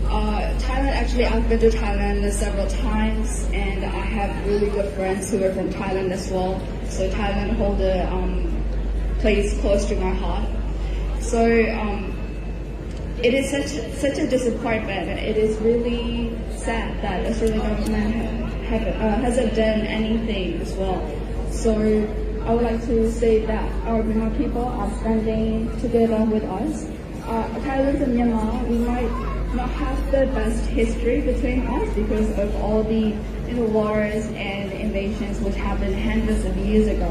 Speaker 9: Thailand, actually I've been to Thailand several times, and I have really good friends who are from Thailand as well. So Thailand holds a place close to my heart. So it is such a disappointment. It is really sad that the Australian government hasn't done anything as well. So I would like to say that our Myanmar people are standing together with us. Thailand and Myanmar, we might not have the best history between us because of all the wars and invasions which happened hundreds of years ago.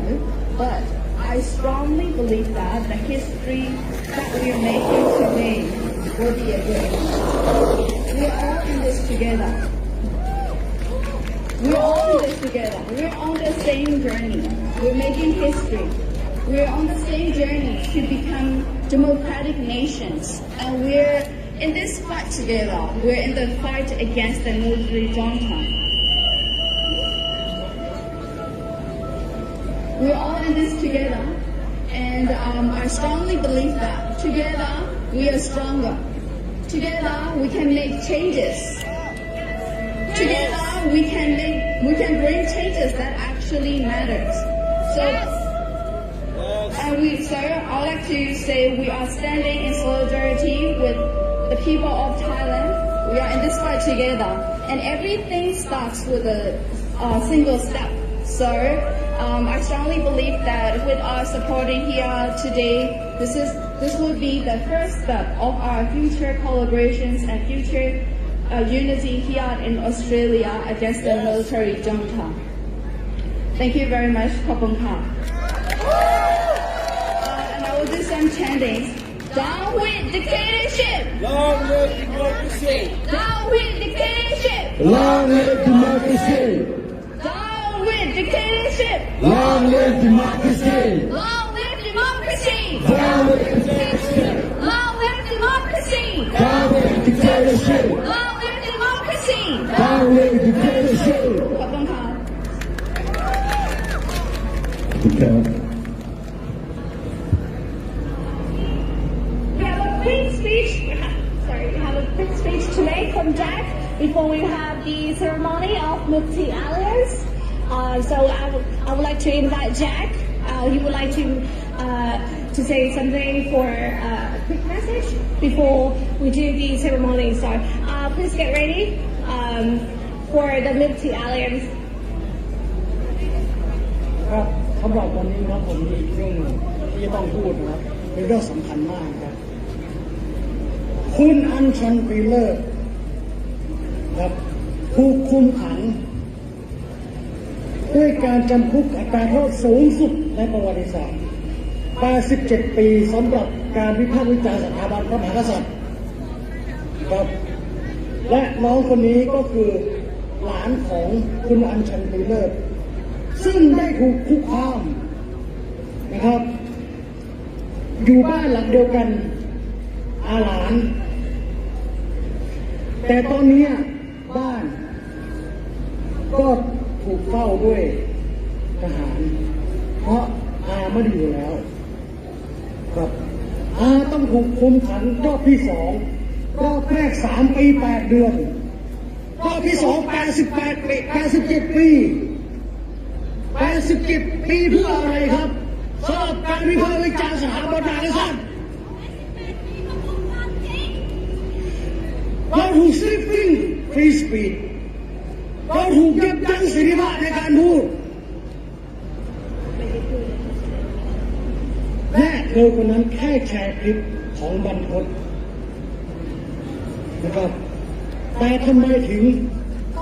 Speaker 9: But I strongly believe that the history that we are making today will be a good one. We are all in this together. We're all in this together. We're on the same journey. We're making history. We're on the same journey to become democratic nations. And we're in this fight together. We're in the fight against the military junta. We're all in this together. And I strongly believe that together we are stronger. Together we can make changes. Together we can bring changes that actually matters. So I would like to say we are standing in solidarity with the people of Thailand. We are in this fight together, and everything starts with a single step. So I strongly believe that with our supporting here today, this will be the first step of our future collaborations and future unity here in Australia against the military junta. Thank you very much, Khop Khun Kha. And I will do some chanting.
Speaker 3: Down with dictatorship!
Speaker 1: Long live democracy!
Speaker 3: Down with dictatorship!
Speaker 4: Long live democracy!
Speaker 3: Down with dictatorship!
Speaker 4: Long live democracy!
Speaker 3: Long live democracy!
Speaker 4: Long live dictatorship!
Speaker 3: Long live democracy!
Speaker 4: Long live dictatorship!
Speaker 3: Long live democracy!
Speaker 4: Long live dictatorship!
Speaker 3: ขอบคุณค่ะ
Speaker 4: ครับ
Speaker 3: We have a quick speech. Sorry, we have a quick speech to make from Jack before we have the ceremony of Mufti Alliance. So I would like to invite Jack. He would like to say something for a quick message before we do the ceremony. So please get ready for the Mufti Alliance.
Speaker 4: ครับสำหรับวันนี้ครับผมมีเรื่องที่จะต้องพูดนะครับเป็นเรื่องสำคัญมากครับคุณอัญชันปีเลอร์ครับถูกคุมขังด้วยการจำคุกอัตราโทษสูงสุดในประวัติศาสตร์87 ปีสำหรับการวิพากษ์วิจารณ์สถาบันพระมหากษัตริย์ครับและน้องคนนี้ก็คือหลานของคุณอัญชันปีเลอร์ซึ่งได้ถูกคุกคามนะครับอยู่บ้านหลังเดียวกันอาหลานแต่ตอนนี้บ้านก็ถูกเฝ้าด้วยทหารเพราะอาไม่ได้อยู่แล้วครับอาต้องถูกคุมขังรอบที่2รอบแรก3 ปี 8 เดือนรอบที่2 87 ปี 87 ปีเพื่ออะไรครับสำหรับการวิพากษ์วิจารณ์สถาบันพระมหากษัตริย์เราถูก stripping free speech เราถูกยับยั้งเสรีภาพในการพูดและเธอคนนั้นแค่แชร์คลิปของบรรพตนะครับแต่ทำไมถึง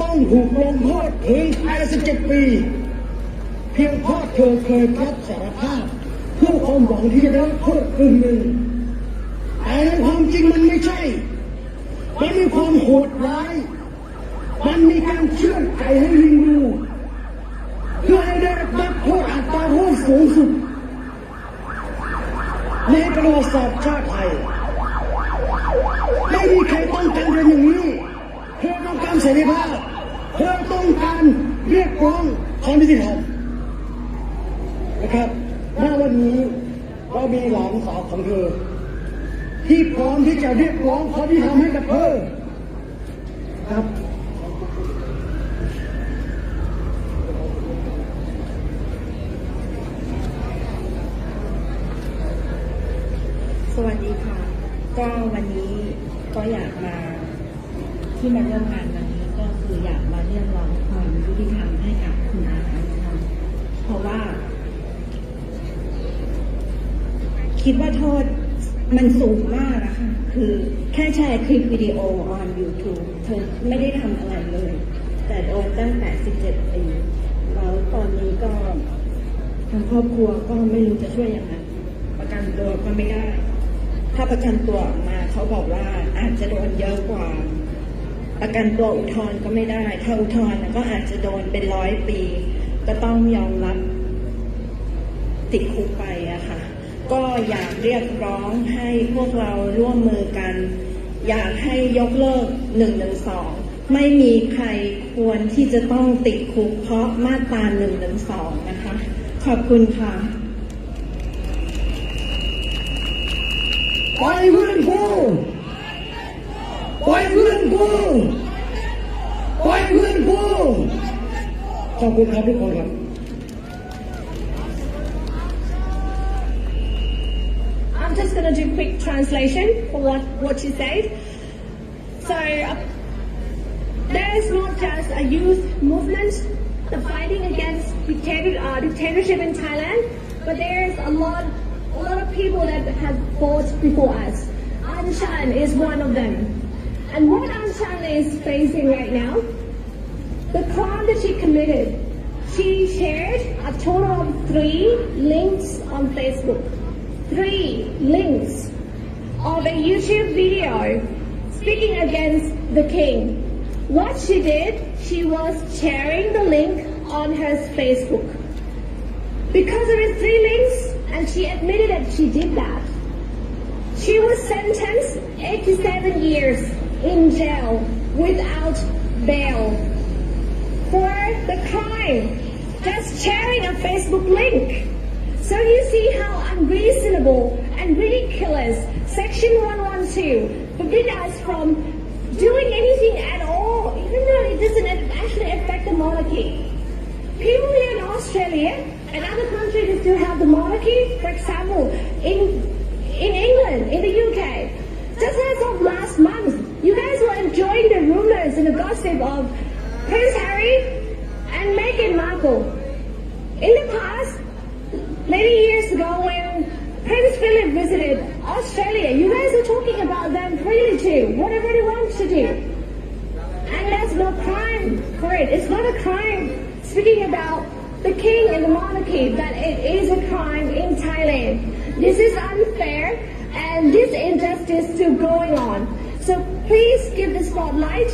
Speaker 4: ต้องถูกลงโทษถึง87 ปีเพียงเพราะเธอเคยรับสารภาพเพื่อความหวังที่จะได้รับโทษกึ่งหนึ่งแต่ในความจริงมันไม่ใช่มันมีความโหดร้ายมันมีการเชื่อดไก่ให้ลิงดูเพื่อให้ได้รับโทษอัตราโทษสูงสุดในประวัติศาสตร์ชาติไทยไม่มีใครต้องการเป็นอย่างนี้เธอต้องการเสรีภาพเธอต้องการเรียกร้องความยุติธรรมนะครับณวันนี้เรามีหลานสาวของเธอที่พร้อมที่จะเรียกร้องความยุติธรรมให้กับเธอครับ
Speaker 10: สวัสดีค่ะก็วันนี้ก็อยากมาที่มาร่วมงานวันนี้ก็คืออยากมาเรียกร้องความยุติธรรมให้กับคุณอาอัญชันเพราะว่าคิดว่าโทษมันสูงมากนะคะคือแค่แชร์คลิปวิดีโอ on YouTube เธอไม่ได้ทำอะไรเลยแต่โดนตั้งแต่17 ปีแล้วตอนนี้ก็ทางครอบครัวก็ไม่รู้จะช่วยยังไงประกันตัวก็ไม่ได้ถ้าประกันตัวออกมาเขาบอกว่าอาจจะโดนเยอะกว่าประกันตัวอุทธรณ์ก็ไม่ได้ถ้าอุทธรณ์ก็อาจจะโดนเป็น100 ปีก็ต้องยอมรับติดคุกไปอะค่ะก็อยากเรียกร้องให้พวกเราร่วมมือกันอยากให้ยกเลิก112ไม่มีใครควรที่จะต้องติดคุกเพราะมาตรา112นะคะขอบคุณค่ะ
Speaker 4: ไปเพื่อนกูไปเพื่อนกูไปเพื่อนกูขอบคุณครับทุกคนครับ
Speaker 3: I'm just going to do quick translation for what she said. So there is not just a youth movement fighting against dictatorship in Thailand, but there is a lot of people that have fought before us. Anshan is one of them. And what Anshan is facing right now, the crime that she committed, she shared a total of 3 links on Facebook. 3 links. of a YouTube video speaking against the king. What she did, she was sharing the link on her Facebook. Because of the 3 links, and she admitted that she did that. She was sentenced 87 years in jail without bail for the crime, just sharing a Facebook link. So you see how unreasonable and ridiculous Section 112 forbid us from doing anything at all, even though it doesn't actually affect the monarchy. People here in Australia and other countries that still have the monarchy, for example, in England, in the UK, just as of last month, you guys were enjoying the rumors and the gossip of Prince Harry and Meghan Markle. In the past, many years ago when Prince Philip visited Australia, you guys were talking about them freely too, whatever they want to do. And that's no crime for it. It's not a crime speaking about the king and the monarchy, but it is a crime in Thailand. This is unfair and this injustice still going on. So please give the spotlight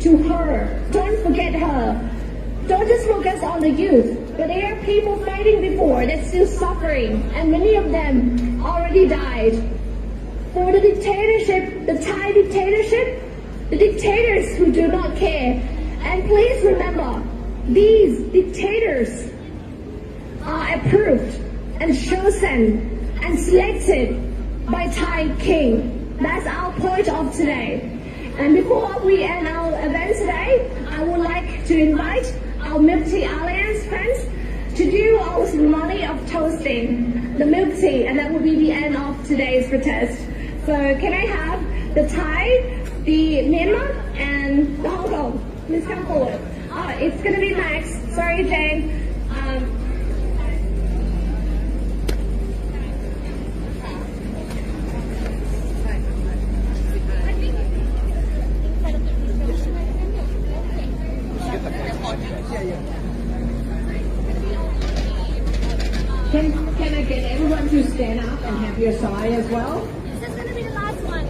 Speaker 3: to her. Don't forget her. Don't just focus on the youth, but there are people fighting before that's still suffering, and many of them already died. For the dictatorship, the Thai dictatorship, the dictators who do not care. And please remember, these dictators are approved and chosen and selected by Thai king. That's our point of today. And before we end our event today, I would like to invite our Milk Tea Alliance friends to do our ceremony of toasting the milk tea, and that will be the end of today's protest. So can I have the Thai, the Myanmar, and the Hong Kong? Please come forward. It's going to be Max. Sorry, Jane.
Speaker 2: Can I get everyone to stand up and have your sign as well?
Speaker 11: This is going to be the last one.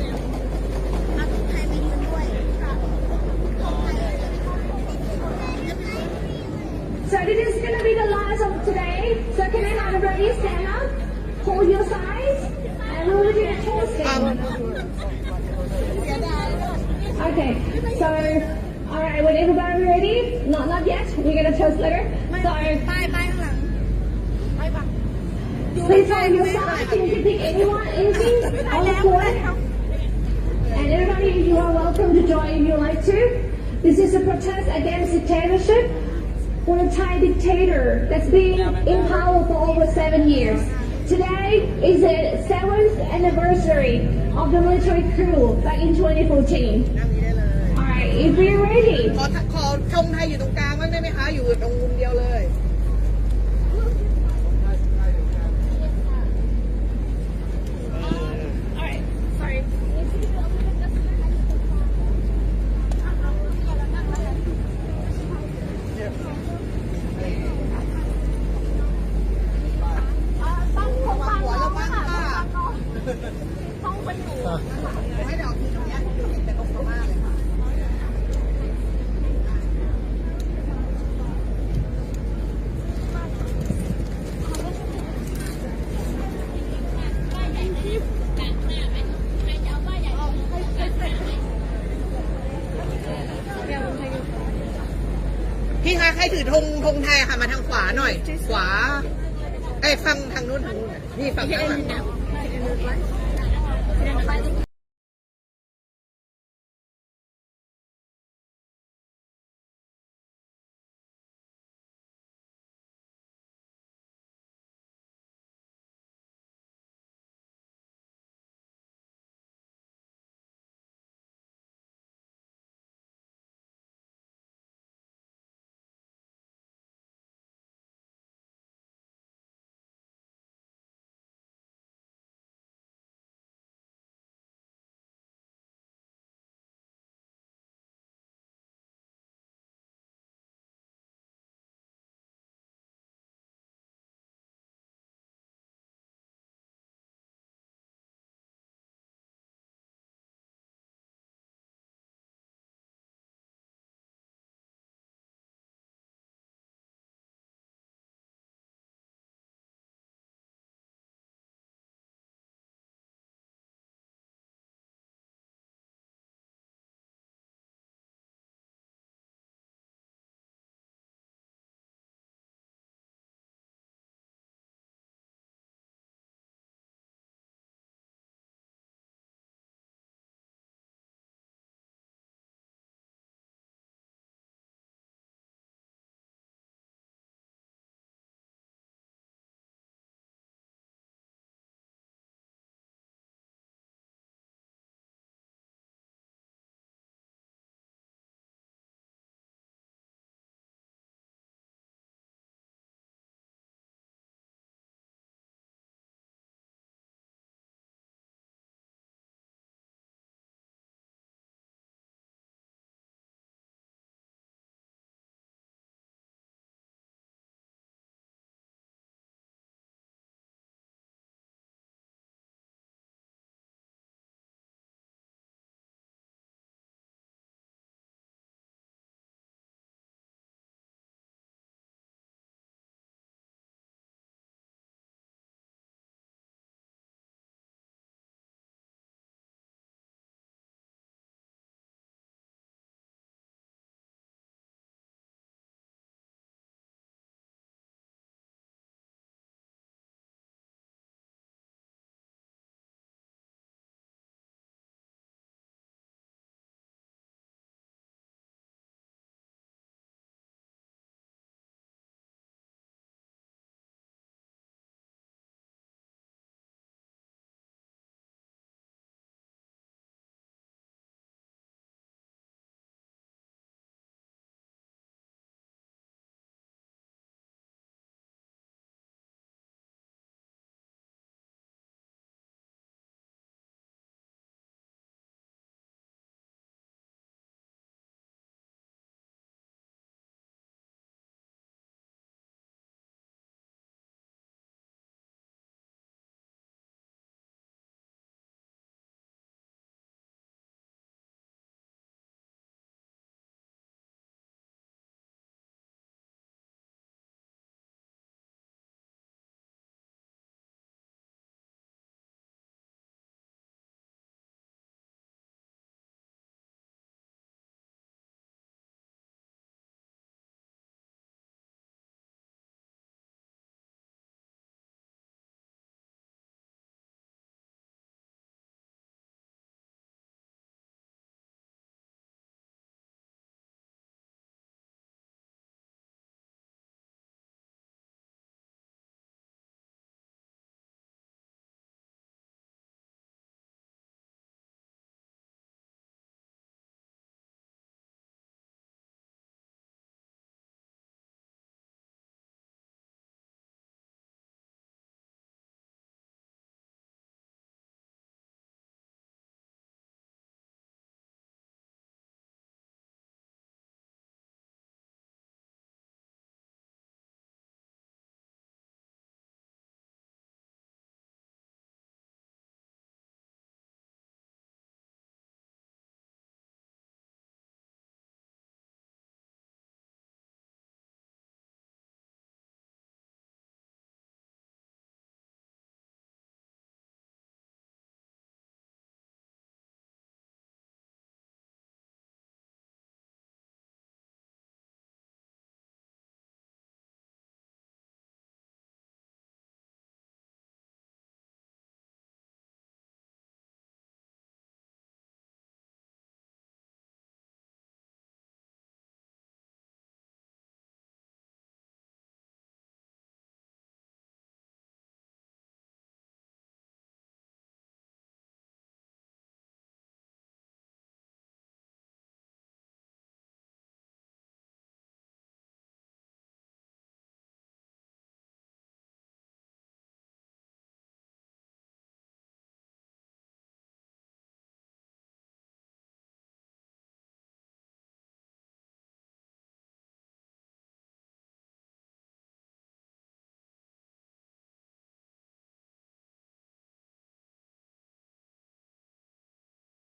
Speaker 3: So this is going to be the last of today. So can I have everybody stand up, hold your sides, and we will do the toasting. Okay, so, alright, when everybody ready? Not yet, we're going to toast later. So, please hold your sides, you can pick anything on the floor. And everybody, you are welcome to join if you like to. This is a protest against dictatorship for a Thai dictator that's been in power for over 7 years. Today is the 7th anniversary of the military coup back in 2014. Alright, if we're ready.
Speaker 6: ขอธงไทยอยู่ตรงกลางบ้างได้ไหมคะอยู่ตรงมุมเดียวเลย พี่คะใครถือธงไทยค่ะมาทางขวาหน่อยขวาฟังทางนู้นนี่ฝั่งข้างหลัง